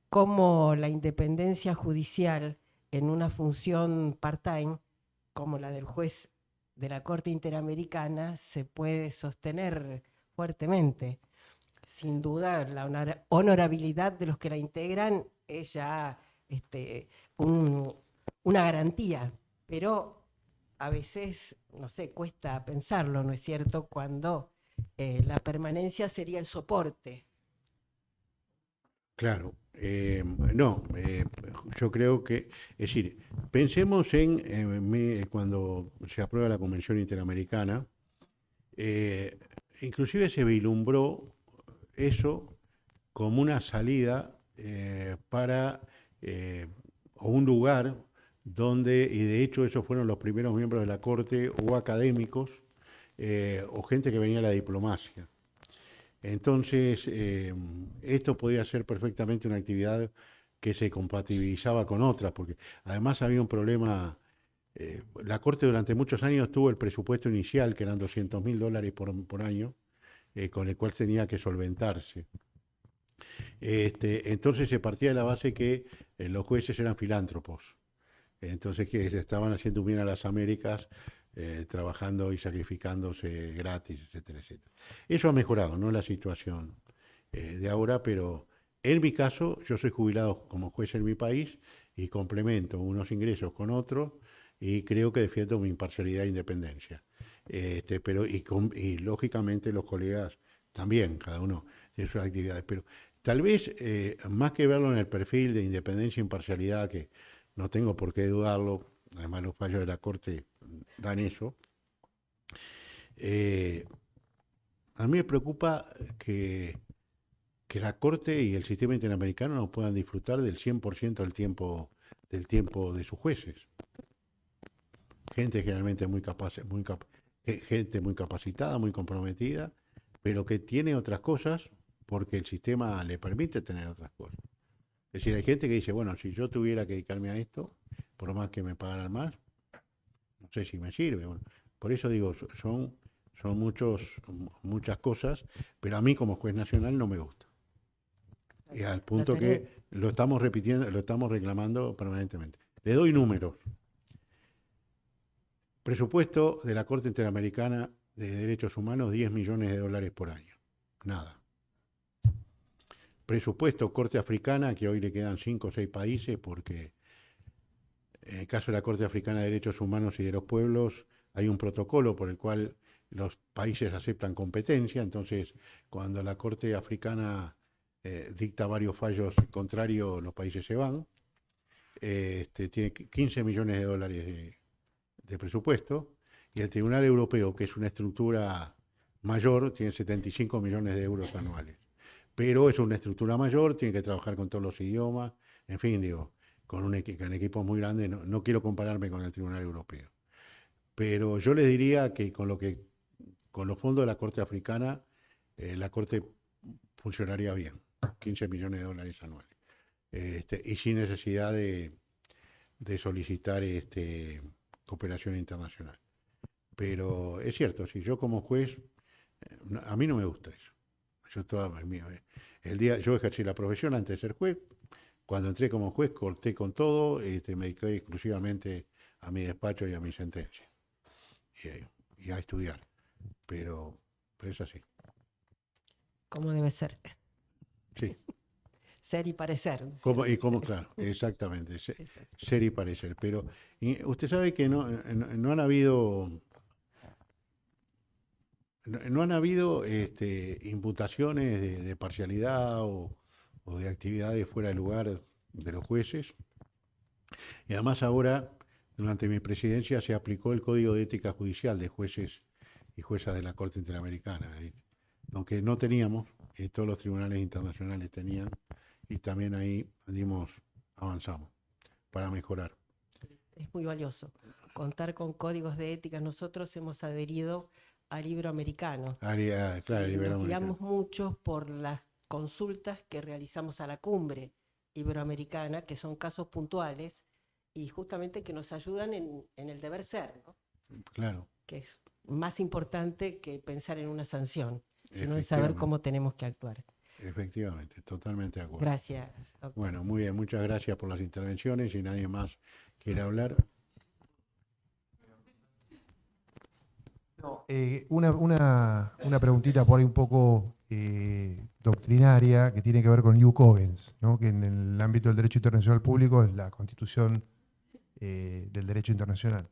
cómo la independencia judicial en una función part-time, como la del juez de la Corte Interamericana, se puede sostener fuertemente. Sin duda, la honorabilidad de los que la integran es ya una garantía, pero a veces, no sé, cuesta pensarlo, ¿no es cierto?, cuando la permanencia sería el soporte. Claro, no, yo creo que, es decir, pensemos en cuando se aprueba la Convención Interamericana, inclusive se vislumbró eso como una salida o un lugar donde, y de hecho esos fueron los primeros miembros de la Corte, o académicos, o gente que venía de la diplomacia. Entonces, esto podía ser perfectamente una actividad que se compatibilizaba con otras, porque además había un problema. La Corte durante muchos años tuvo el presupuesto inicial, que eran $200.000 por año, con el cual tenía que solventarse. Entonces se partía de la base que los jueces eran filántropos, entonces que estaban haciendo un bien a las Américas, trabajando y sacrificándose gratis, etcétera, etcétera. Eso ha mejorado, no la situación de ahora, pero en mi caso, yo soy jubilado como juez en mi país y complemento unos ingresos con otros, y creo que defiendo mi imparcialidad e independencia. Y lógicamente los colegas también, cada uno de sus actividades. Pero tal vez, más que verlo en el perfil de independencia e imparcialidad, que no tengo por qué dudarlo, además los fallos de la Corte dan eso, a mí me preocupa que la Corte y el sistema interamericano no puedan disfrutar del 100% del tiempo de sus jueces. Gente generalmente gente muy capacitada, muy comprometida, pero que tiene otras cosas porque el sistema le permite tener otras cosas. Es decir, hay gente que dice, bueno, si yo tuviera que dedicarme a esto, por más que me pagaran más, no sé si me sirve. Bueno, por eso digo, son muchas cosas, pero a mí como juez nacional no me gusta. Y al La punto tarea- que lo estamos repitiendo, lo estamos reclamando permanentemente. Le doy números. Presupuesto de la Corte Interamericana de Derechos Humanos, 10 millones de dólares por año. Nada. Presupuesto Corte Africana, que hoy le quedan 5 o 6 países, porque en el caso de la Corte Africana de Derechos Humanos y de los Pueblos, hay un protocolo por el cual los países aceptan competencia, entonces cuando la Corte Africana dicta varios fallos contrarios, los países se van. Tiene 15 millones de dólares de presupuesto, y el Tribunal Europeo, que es una estructura mayor, tiene 75 millones de euros anuales. Pero es una estructura mayor, tiene que trabajar con todos los idiomas, en fin, digo, con equipos muy grandes, no quiero compararme con el Tribunal Europeo. Pero yo les diría que con los fondos de la Corte Africana, la Corte funcionaría bien, 15 millones de dólares anuales. Y sin necesidad de solicitar cooperación internacional. Pero es cierto, si yo como juez, a mí no me gusta eso. Yo ejercí la profesión antes de ser juez. Cuando entré como juez, corté con todo, me dediqué exclusivamente a mi despacho y a mi sentencia. Y a estudiar. Pero es así. ¿Cómo debe ser? Sí. Ser y parecer. Claro, exactamente. Es así. Ser y parecer. Pero usted sabe que no han habido. No han habido imputaciones de parcialidad o de actividades fuera de lugar de los jueces. Y además ahora, durante mi presidencia, se aplicó el Código de Ética Judicial de jueces y juezas de la Corte Interamericana. Aunque no teníamos, todos los tribunales internacionales tenían, y también ahí avanzamos para mejorar. Es muy valioso contar con códigos de ética. Nosotros hemos adherido al Iberoamericano. Claro, Y nos Iberoamericano. guiamos mucho por las consultas que realizamos a la cumbre iberoamericana, que son casos puntuales y justamente que nos ayudan en el deber ser, ¿no? Claro. Que es más importante que pensar en una sanción, sino en saber Efectivamente. cómo tenemos que actuar. Efectivamente, totalmente de acuerdo. Gracias, doctor. Bueno, muy bien, muchas gracias por las intervenciones. Y nadie más quiere hablar. No, una preguntita por ahí un poco doctrinaria que tiene que ver con Ius Cogens, ¿no? Que en el ámbito del derecho internacional público es la constitución del derecho internacional.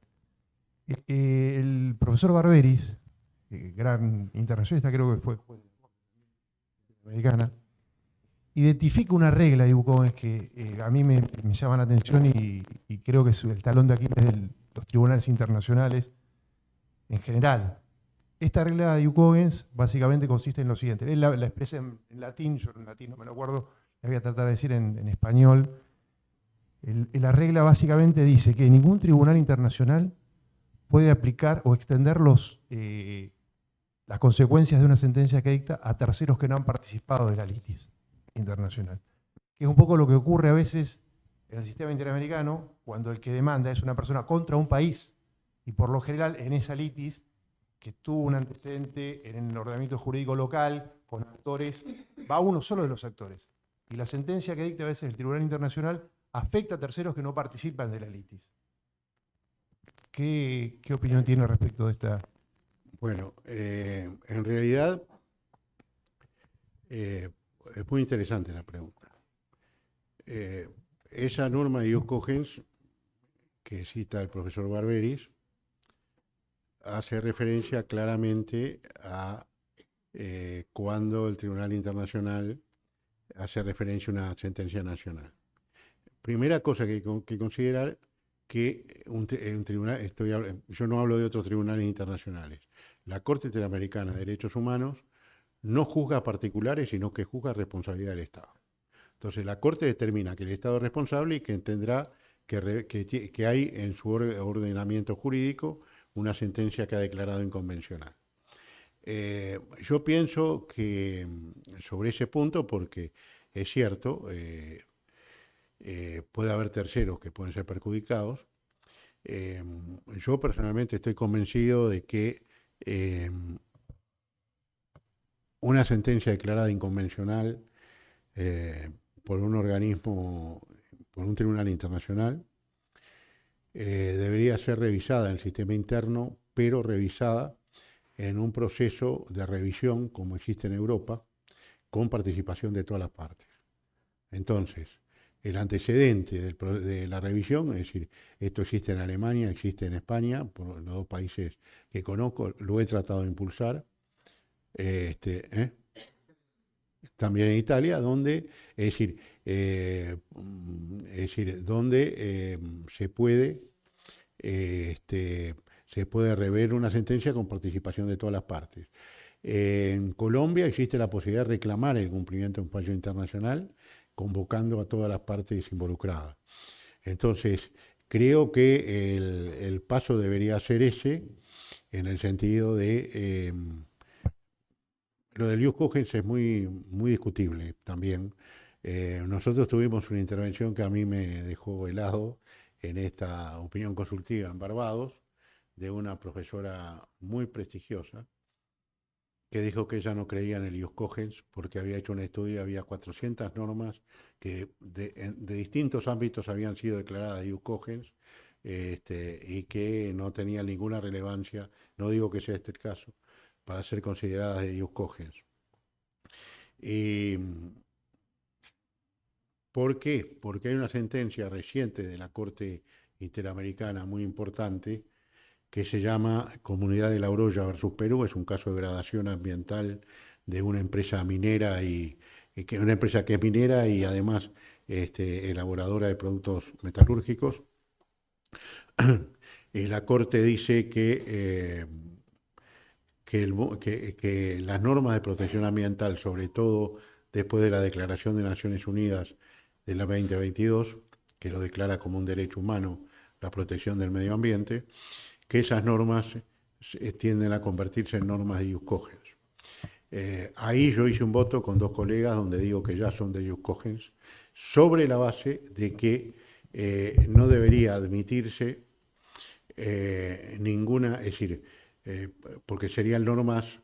El profesor Barberis, gran internacionalista, creo que fue americana, identifica una regla de Ius Cogens que a mí me llama la atención y creo que es el talón de Aquiles de los tribunales internacionales en general. Esta regla de Ius Cogens básicamente consiste en lo siguiente. Él la expresa en latín, yo en latín no me lo acuerdo, la voy a tratar de decir en español. La regla básicamente dice que ningún tribunal internacional puede aplicar o extender las consecuencias de una sentencia que dicta a terceros que no han participado de la litis internacional. Que es un poco lo que ocurre a veces en el sistema interamericano, cuando el que demanda es una persona contra un país, y por lo general en esa litis, que tuvo un antecedente en el ordenamiento jurídico local, con actores, va uno solo de los actores. Y la sentencia que dicta a veces el Tribunal Internacional afecta a terceros que no participan de la litis. ¿Qué opinión tiene respecto de esta? Bueno, en realidad es muy interesante la pregunta. Esa norma de Ius Cogens que cita el profesor Barberis hace referencia claramente a cuando el Tribunal Internacional hace referencia a una sentencia nacional. Primera cosa que hay que considerar que un tribunal, yo no hablo de otros tribunales internacionales. La Corte Interamericana de Derechos Humanos no juzga a particulares, sino que juzga responsabilidad del Estado. Entonces la Corte determina que el Estado es responsable y que tendrá que hay en su ordenamiento jurídico una sentencia que ha declarado inconvencional. Yo pienso que sobre ese punto, porque es cierto, puede haber terceros que pueden ser perjudicados. Yo personalmente estoy convencido de que una sentencia declarada inconvencional por un organismo, por un tribunal internacional, debería ser revisada en el sistema interno, pero revisada en un proceso de revisión, como existe en Europa, con participación de todas las partes. Entonces, el antecedente de la revisión, es decir, esto existe en Alemania, existe en España, por los dos países que conozco, lo he tratado de impulsar, también en Italia, donde, donde se puede rever una sentencia con participación de todas las partes. En Colombia existe la posibilidad de reclamar el cumplimiento de un fallo internacional, convocando a todas las partes involucradas. Entonces, creo que el paso debería ser ese, en el sentido de... lo del Jus Cogens es muy, muy discutible también. Nosotros tuvimos una intervención que a mí me dejó helado en esta opinión consultiva en Barbados, de una profesora muy prestigiosa, que dijo que ella no creía en el Jus Cogens porque había hecho un estudio, había 400 normas que de distintos ámbitos habían sido declaradas Jus Cogens, y que no tenían ninguna relevancia, no digo que sea este el caso, para ser consideradas de Jus Cogens. ¿Por qué? Porque hay una sentencia reciente de la Corte Interamericana muy importante que se llama Comunidad de La Oroya versus Perú. Es un caso de degradación ambiental de una empresa minera y que una empresa que es minera y además elaboradora de productos metalúrgicos. Y la Corte dice que las normas de protección ambiental, sobre todo después de la Declaración de Naciones Unidas de la 2022, que lo declara como un derecho humano la protección del medio ambiente, que esas normas tienden a convertirse en normas de Jus Cogens. Ahí yo hice un voto con dos colegas donde digo que ya son de Jus Cogens, sobre la base de que no debería admitirse ninguna, es decir, porque serían normas,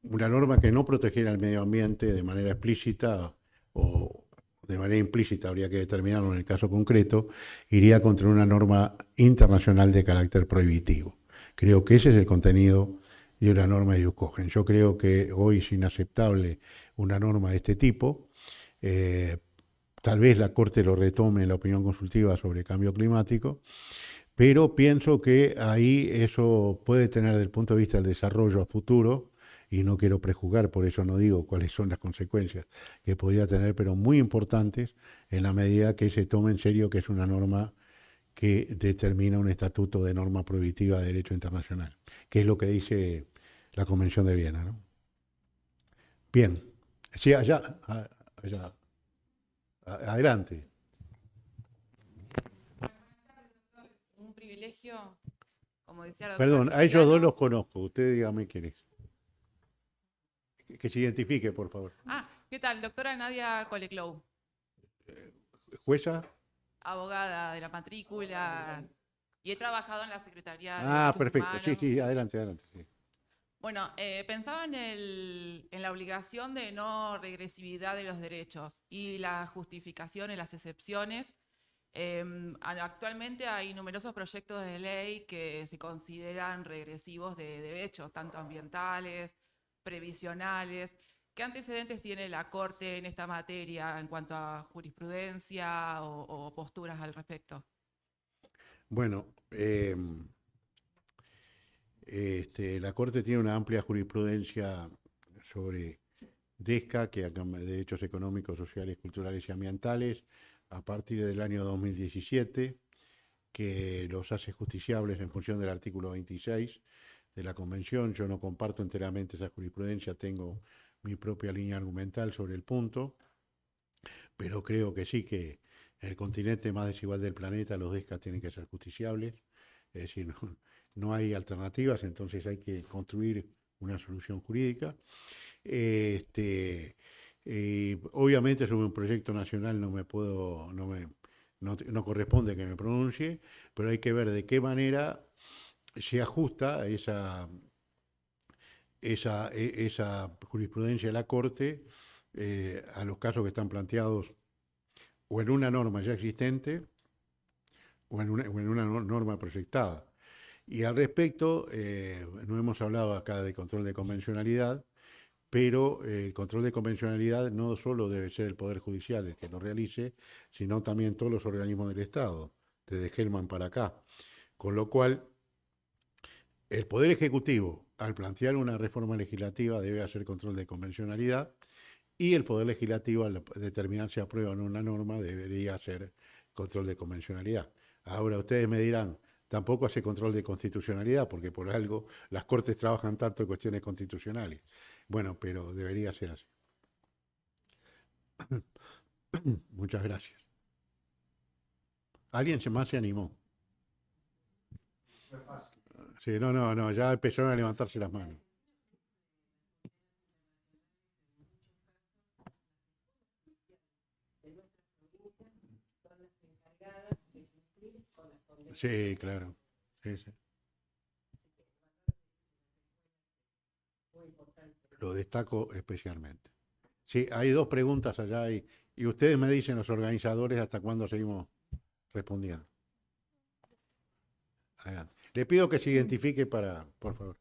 una norma que no protegiera el medio ambiente de manera explícita o de manera implícita, habría que determinarlo en el caso concreto, iría contra una norma internacional de carácter prohibitivo. Creo que ese es el contenido de una norma de Jus Cogens. Yo creo que hoy es inaceptable una norma de este tipo. Tal vez la Corte lo retome en la opinión consultiva sobre cambio climático, pero pienso que ahí eso puede tener desde el punto de vista del desarrollo a futuro, y no quiero prejuzgar, por eso no digo cuáles son las consecuencias que podría tener, pero muy importantes en la medida que se tome en serio que es una norma que determina un estatuto de norma prohibitiva de derecho internacional, que es lo que dice la Convención de Viena, ¿no? Bien, sí, allá, adelante. Un privilegio, como decía la doctora Perdón, a ellos dos Cristiano. los conozco, usted dígame quién es. Que se identifique, por favor. ¿Qué tal? Doctora Nadia Coleclou, ¿Jueza? abogada de la matrícula, y he trabajado en la Secretaría de Derechos Perfecto, sí, Humanos. sí, adelante. Sí. Bueno, pensaba en la obligación de no regresividad de los derechos y la justificación en las excepciones. Actualmente hay numerosos proyectos de ley que se consideran regresivos de derechos, tanto ambientales, previsionales. ¿Qué antecedentes tiene la Corte en esta materia en cuanto a jurisprudencia o posturas al respecto? Bueno, la Corte tiene una amplia jurisprudencia sobre DESCA, que acá, Derechos Económicos, Sociales, Culturales y Ambientales, a partir del año 2017, que los hace justiciables en función del artículo 26 de la Convención. Yo no comparto enteramente esa jurisprudencia, tengo mi propia línea argumental sobre el punto, pero creo que sí que en el continente más desigual del planeta los DESCA tienen que ser justiciables, es decir, no hay alternativas, entonces hay que construir una solución jurídica. Obviamente sobre un proyecto nacional no corresponde que me pronuncie, pero hay que ver de qué manera se ajusta esa jurisprudencia de la Corte a los casos que están planteados o en una norma ya existente o en una norma proyectada. Y al respecto, no hemos hablado acá de control de convencionalidad, pero el control de convencionalidad no solo debe ser el Poder Judicial el que lo realice, sino también todos los organismos del Estado, desde Gelman para acá. Con lo cual, el Poder Ejecutivo, al plantear una reforma legislativa, debe hacer control de convencionalidad, y el Poder Legislativo, al determinar si aprueba o no una norma, debería hacer control de convencionalidad. Ahora ustedes me dirán, tampoco hace control de constitucionalidad, porque por algo las Cortes trabajan tanto en cuestiones constitucionales. Bueno, pero debería ser así. Muchas gracias. ¿Alguien más se animó? Sí, no, ya empezaron a levantarse las manos. Sí, claro. Sí, sí. Lo destaco especialmente. Sí, hay dos preguntas allá y ustedes me dicen, los organizadores, hasta cuándo seguimos respondiendo. Adelante. Le pido que se identifique por favor.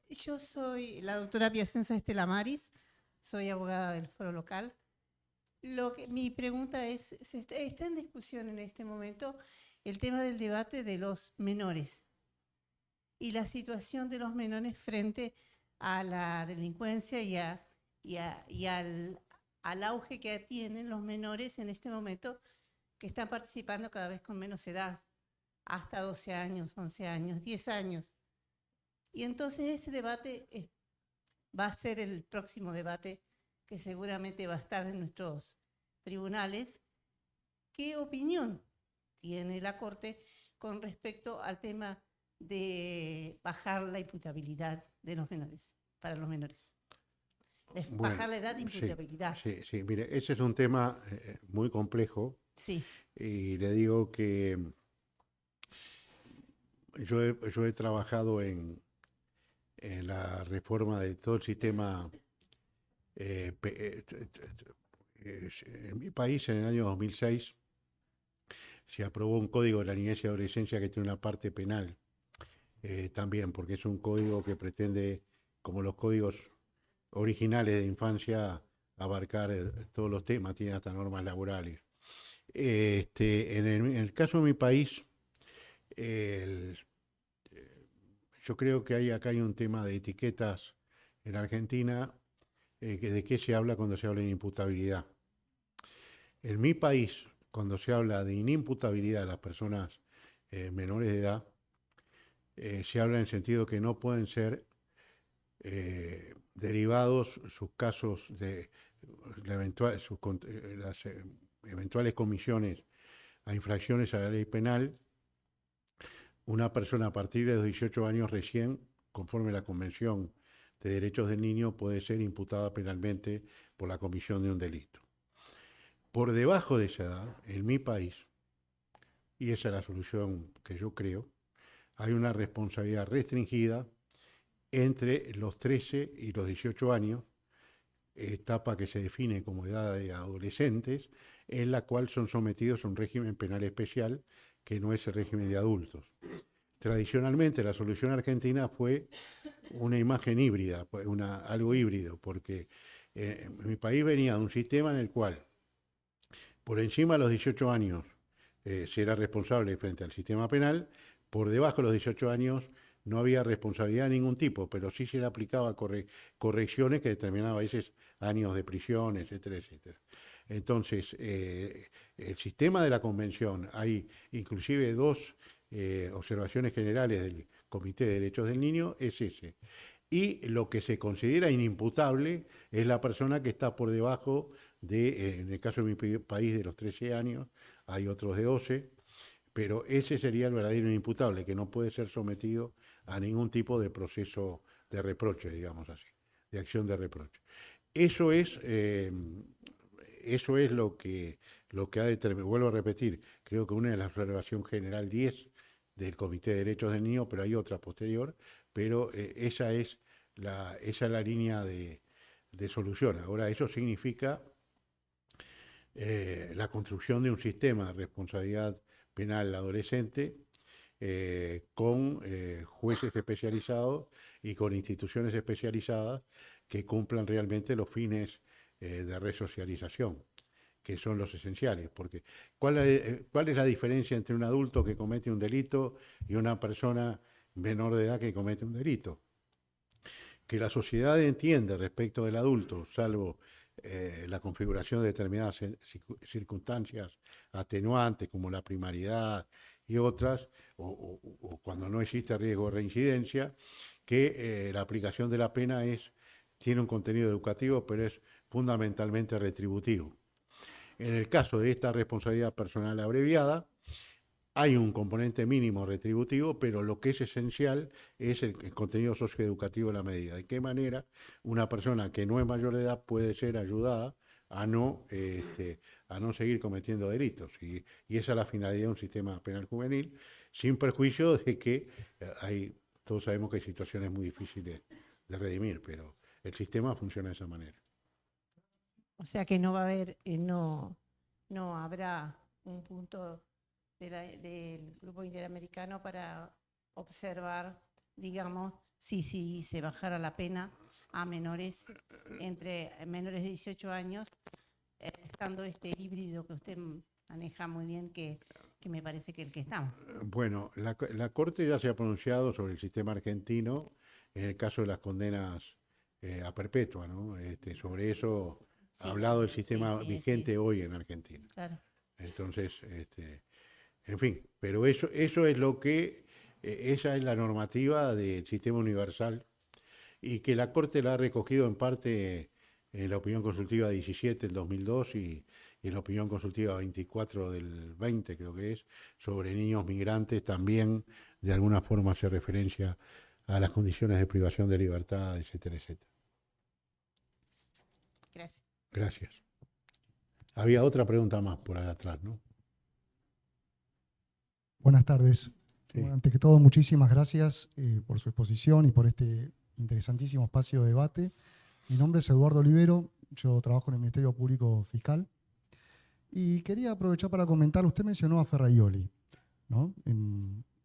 Yo soy la doctora Piacenza Estela Maris, soy abogada del foro local. Mi pregunta es, está en discusión en este momento el tema del debate de los menores y la situación de los menores frente a la delincuencia y al auge que tienen los menores en este momento, que están participando cada vez con menos edad, hasta 12 años, 11 años, 10 años. Y entonces ese debate va a ser el próximo debate que seguramente va a estar en nuestros tribunales. ¿Qué opinión tiene la Corte con respecto al tema de bajar la imputabilidad de los menores, para los menores? Bajar la edad de imputabilidad. Sí, mire, ese es un tema muy complejo. Sí. Y le digo que yo he trabajado en la reforma de todo el sistema en mi país. En el año 2006 se aprobó un código de la niñez y adolescencia que tiene una parte penal también, porque es un código que pretende, como los códigos originales de infancia, abarcar todos los temas, tiene hasta normas laborales. En el caso de mi país, yo creo que acá hay un tema de etiquetas en Argentina, de qué se habla cuando se habla de inimputabilidad. En mi país, cuando se habla de inimputabilidad de las personas menores de edad, se habla en el sentido que no pueden ser derivados sus casos de las eventuales comisiones a infracciones a la ley penal. Una persona a partir de los 18 años recién, conforme a la Convención de Derechos del Niño, puede ser imputada penalmente por la comisión de un delito. Por debajo de esa edad, en mi país, y esa es la solución que yo creo, hay una responsabilidad restringida entre los 13 y los 18 años, etapa que se define como edad de adolescentes, en la cual son sometidos a un régimen penal especial que no es el régimen de adultos. Tradicionalmente la solución argentina fue una imagen híbrida, algo híbrido, porque mi país venía de un sistema en el cual por encima de los 18 años se era responsable frente al sistema penal, por debajo de los 18 años no había responsabilidad de ningún tipo, pero sí se le aplicaba correcciones que determinaban a veces años de prisión, etcétera, etcétera. Entonces, el sistema de la Convención, hay inclusive dos observaciones generales del Comité de Derechos del Niño, es ese. Y lo que se considera inimputable es la persona que está por debajo de, en el caso de mi país, de los 13 años, hay otros de 12, pero ese sería el verdadero inimputable, que no puede ser sometido a ningún tipo de proceso de reproche, digamos así, de acción de reproche. Eso es lo que ha determinado. Vuelvo a repetir, creo que una es la observación general 10 del Comité de Derechos del Niño, pero hay otra posterior, pero esa es esa es la línea de solución. Ahora, eso significa la construcción de un sistema de responsabilidad penal adolescente con jueces especializados y con instituciones especializadas que cumplan realmente los fines de resocialización, que son los esenciales. Porque ¿cuál es la diferencia entre un adulto que comete un delito y una persona menor de edad que comete un delito? Que la sociedad entiende respecto del adulto, salvo la configuración de determinadas circunstancias atenuantes como la primariedad y otras, o cuando no existe riesgo de reincidencia, que la aplicación de la pena tiene un contenido educativo, pero es fundamentalmente retributivo. En el caso de esta responsabilidad personal abreviada, hay un componente mínimo retributivo, pero lo que es esencial es el contenido socioeducativo de la medida. De qué manera una persona que no es mayor de edad puede ser ayudada a no seguir cometiendo delitos. Y esa es la finalidad de un sistema penal juvenil, sin perjuicio de que todos sabemos que hay situaciones muy difíciles de redimir, pero el sistema funciona de esa manera. O sea que no va a haber, no habrá un punto del Grupo Interamericano para observar, digamos, si se bajara la pena a menores, entre menores de 18 años, estando este híbrido que usted maneja muy bien, que me parece que el que estamos. Bueno, la Corte ya se ha pronunciado sobre el sistema argentino en el caso de las condenas a perpetua, ¿no? Sobre eso ha hablado el sistema vigente hoy en Argentina. Claro. Entonces, en fin, pero eso es lo que, esa es la normativa del sistema universal y que la Corte la ha recogido en parte en la opinión consultiva 17 del 2002 y en la opinión consultiva 24 del 20, creo que es, sobre niños migrantes, también de alguna forma hace referencia a las condiciones de privación de libertad, etcétera, etcétera. Gracias. Gracias. Había otra pregunta más por allá atrás, ¿no? Buenas tardes. Sí. Bueno, antes que todo, muchísimas gracias por su exposición y por este interesantísimo espacio de debate. Mi nombre es Eduardo Olivero, yo trabajo en el Ministerio Público Fiscal y quería aprovechar para comentar, usted mencionó a Ferraioli, ¿no?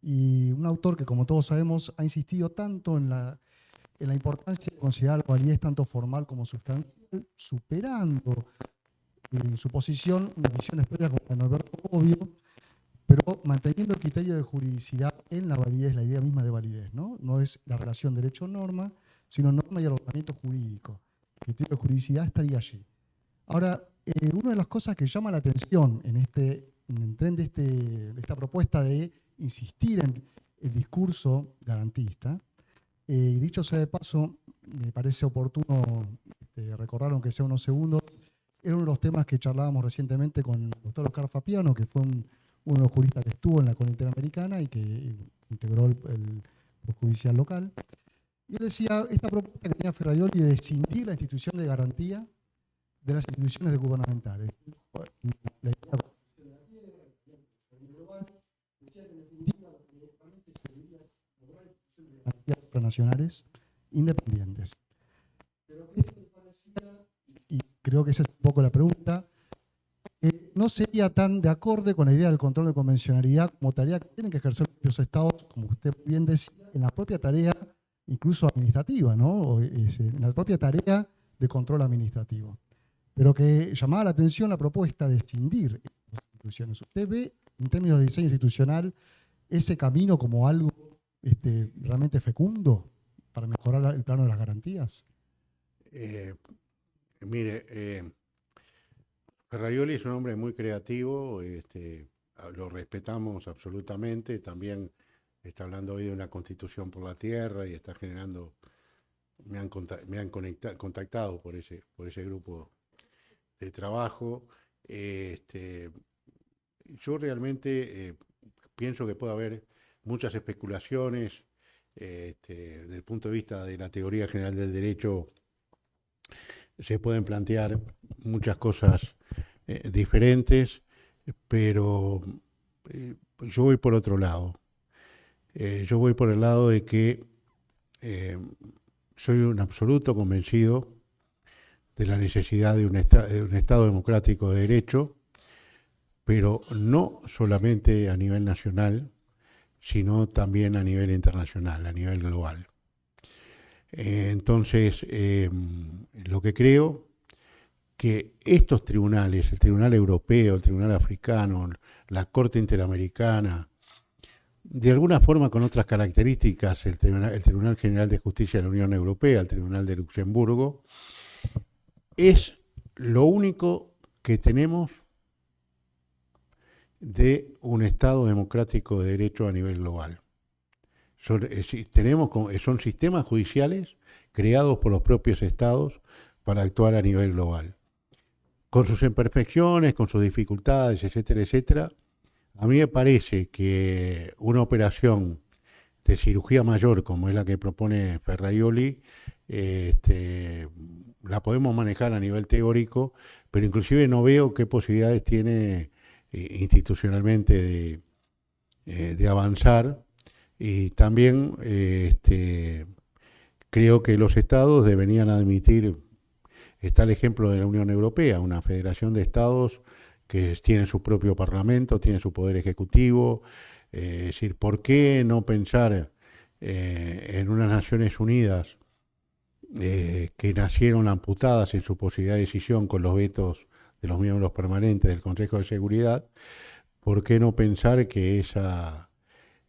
Y un autor que, como todos sabemos, ha insistido tanto en la importancia de considerar la validez tanto formal como sustancial, superando en su posición una visión expresa como la de Norberto Bobbio, pero manteniendo el criterio de juridicidad en la validez, la idea misma de validez, ¿no? No es la relación derecho-norma, sino norma y ordenamiento jurídico. El criterio de juridicidad estaría allí. Ahora, una de las cosas que llama la atención en el tren de esta propuesta de insistir en el discurso garantista, y dicho sea de paso, me parece oportuno recordar, aunque sea unos segundos, era uno de los temas que charlábamos recientemente con el doctor Oscar Fapiano, que fue uno de los juristas que estuvo en la Corte Interamericana y que integró el judicial local. Y él decía, esta propuesta que tenía Ferraioli de escindir la institución de garantía de las instituciones gubernamentales. La idea de supranacionales independientes. Pero y creo que esa es un poco la pregunta, no sería tan de acorde con la idea del control de convencionalidad como tarea que tienen que ejercer los estados, como usted bien decía, en la propia tarea, incluso administrativa, ¿no? En la propia tarea de control administrativo. Pero que llamaba la atención la propuesta de escindir las instituciones. ¿Usted ve, en términos de diseño institucional, ese camino como algo realmente fecundo para mejorar el plano de las garantías? Mire, Ferraioli es un hombre muy creativo, lo respetamos absolutamente, también está hablando hoy de una constitución por la tierra y está generando, me han contactado por ese grupo de trabajo. Yo realmente pienso que puede haber muchas especulaciones desde el punto de vista de la teoría general del derecho. Se pueden plantear muchas cosas diferentes, pero yo voy por otro lado. Yo voy por el lado de que soy un absoluto convencido de la necesidad de un Estado democrático de derecho, pero no solamente a nivel nacional, sino también a nivel internacional, a nivel global. Entonces, lo que creo que estos tribunales, el Tribunal Europeo, el Tribunal Africano, la Corte Interamericana, de alguna forma con otras características, el Tribunal General de Justicia de la Unión Europea, el Tribunal de Luxemburgo, es lo único que tenemos de un Estado democrático de derecho a nivel global. Son sistemas judiciales creados por los propios Estados para actuar a nivel global. Con sus imperfecciones, con sus dificultades, etcétera, etcétera, a mí me parece que una operación de cirugía mayor, como es la que propone Ferraioli, la podemos manejar a nivel teórico, pero inclusive no veo qué posibilidades tiene institucionalmente de avanzar. Y también creo que los estados deberían admitir, está el ejemplo de la Unión Europea, una federación de estados que tienen su propio parlamento, tienen su poder ejecutivo. Es decir, ¿por qué no pensar en unas Naciones Unidas que nacieron amputadas en su posibilidad de decisión con los vetos de los miembros permanentes del Consejo de Seguridad? ¿Por qué no pensar que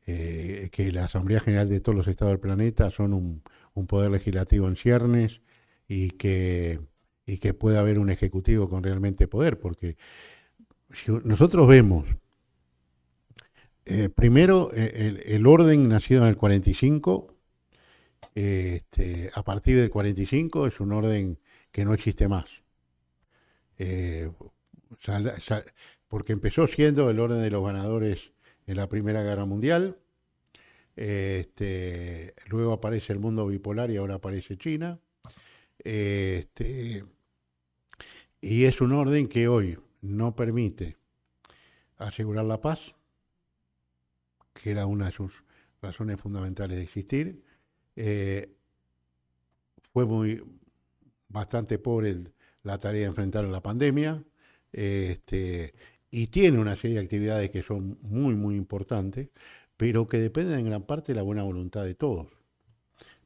que la Asamblea General de todos los estados del planeta son un poder legislativo en ciernes y que pueda haber un ejecutivo con realmente poder? Porque si nosotros vemos, primero, el orden nacido en el 45, a partir del 45 es un orden que no existe más. Porque empezó siendo el orden de los ganadores en la Primera Guerra Mundial, luego aparece el mundo bipolar y ahora aparece China, y es un orden que hoy no permite asegurar la paz, que era una de sus razones fundamentales de existir. Fue bastante pobre la tarea de enfrentar la pandemia, y tiene una serie de actividades que son muy, muy importantes, pero que dependen en gran parte de la buena voluntad de todos.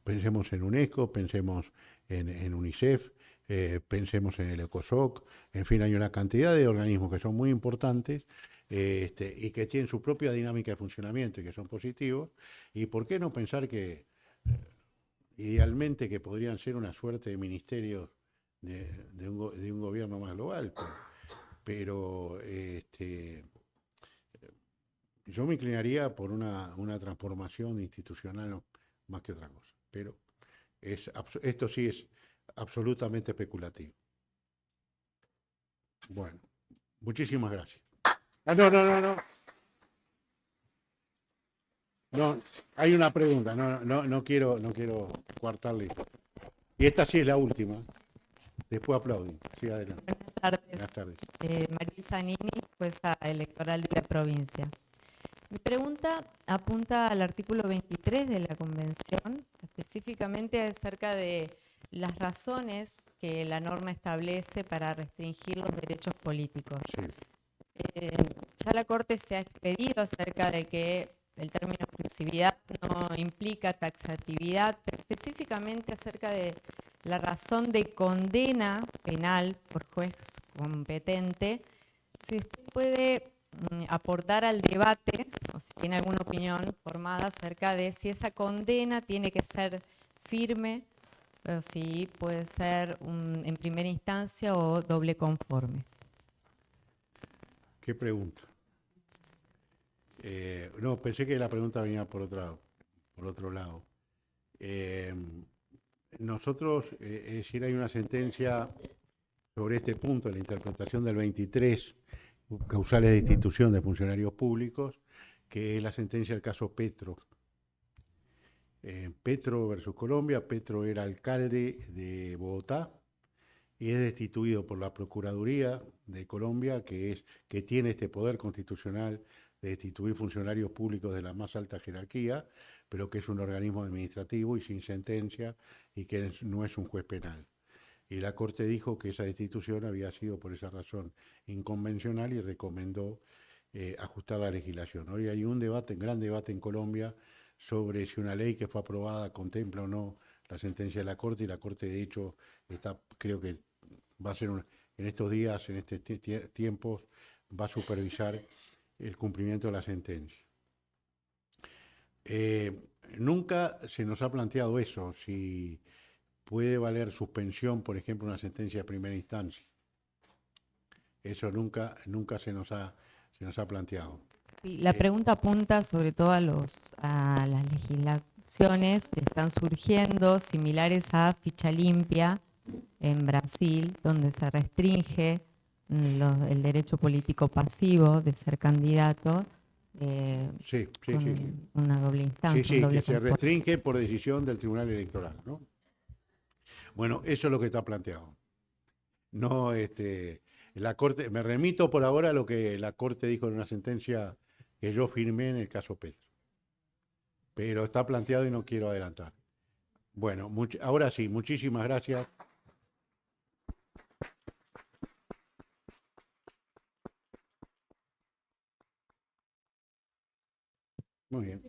Pensemos en UNESCO, pensemos en UNICEF, pensemos en el ECOSOC, en fin, hay una cantidad de organismos que son muy importantes y que tienen su propia dinámica de funcionamiento y que son positivos. ¿Y por qué no pensar que idealmente que podrían ser una suerte de ministerios de un gobierno más global? Pero yo me inclinaría por una transformación institucional más que otra cosa. Pero esto sí es absolutamente especulativo. Bueno, muchísimas gracias. No, hay una pregunta, no quiero coartarle. Y esta sí es la última. Después aplauden. Sí, adelante. Buenas tardes. Buenas tardes. María Zanini, jueza electoral de la provincia. Mi pregunta apunta al artículo 23 de la Convención, específicamente acerca de las razones que la norma establece para restringir los derechos políticos. Sí. Ya la Corte se ha expedido acerca de que el término exclusividad no implica taxatividad, pero específicamente acerca de la razón de condena penal por juez competente. Si usted puede aportar al debate, o si tiene alguna opinión formada acerca de si esa condena tiene que ser firme, o si puede ser en primera instancia o doble conforme. ¿Qué pregunta? No, pensé que la pregunta venía por otro lado. Nosotros, es decir, hay una sentencia sobre este punto, la interpretación del 23, causales de destitución de funcionarios públicos, que es la sentencia del caso Petro. Petro versus Colombia. Petro era alcalde de Bogotá y es destituido por la Procuraduría de Colombia, que tiene este poder constitucional de destituir funcionarios públicos de la más alta jerarquía, pero que es un organismo administrativo y sin sentencia y que no es un juez penal. Y la Corte dijo que esa destitución había sido por esa razón inconvencional y recomendó ajustar la legislación. Hoy hay un debate, un gran debate en Colombia sobre si una ley que fue aprobada contempla o no la sentencia de la Corte, y la Corte de hecho creo que va a ser en estos días, en este tiempos, va a supervisar el cumplimiento de la sentencia. Nunca se nos ha planteado eso, si puede valer suspensión, por ejemplo, una sentencia de primera instancia. Eso nunca se nos ha planteado. Sí, la pregunta apunta sobre todo a las legislaciones que están surgiendo, similares a ficha limpia en Brasil, donde se restringe el derecho político pasivo de ser candidato. Sí. Una doble instancia. Sí, que se restringe por decisión del Tribunal Electoral, ¿no? Bueno, eso es lo que está planteado. No, la Corte, me remito por ahora a lo que la Corte dijo en una sentencia que yo firmé en el caso Petro. Pero está planteado y no quiero adelantar. Bueno, ahora sí, muchísimas gracias. Muy bien.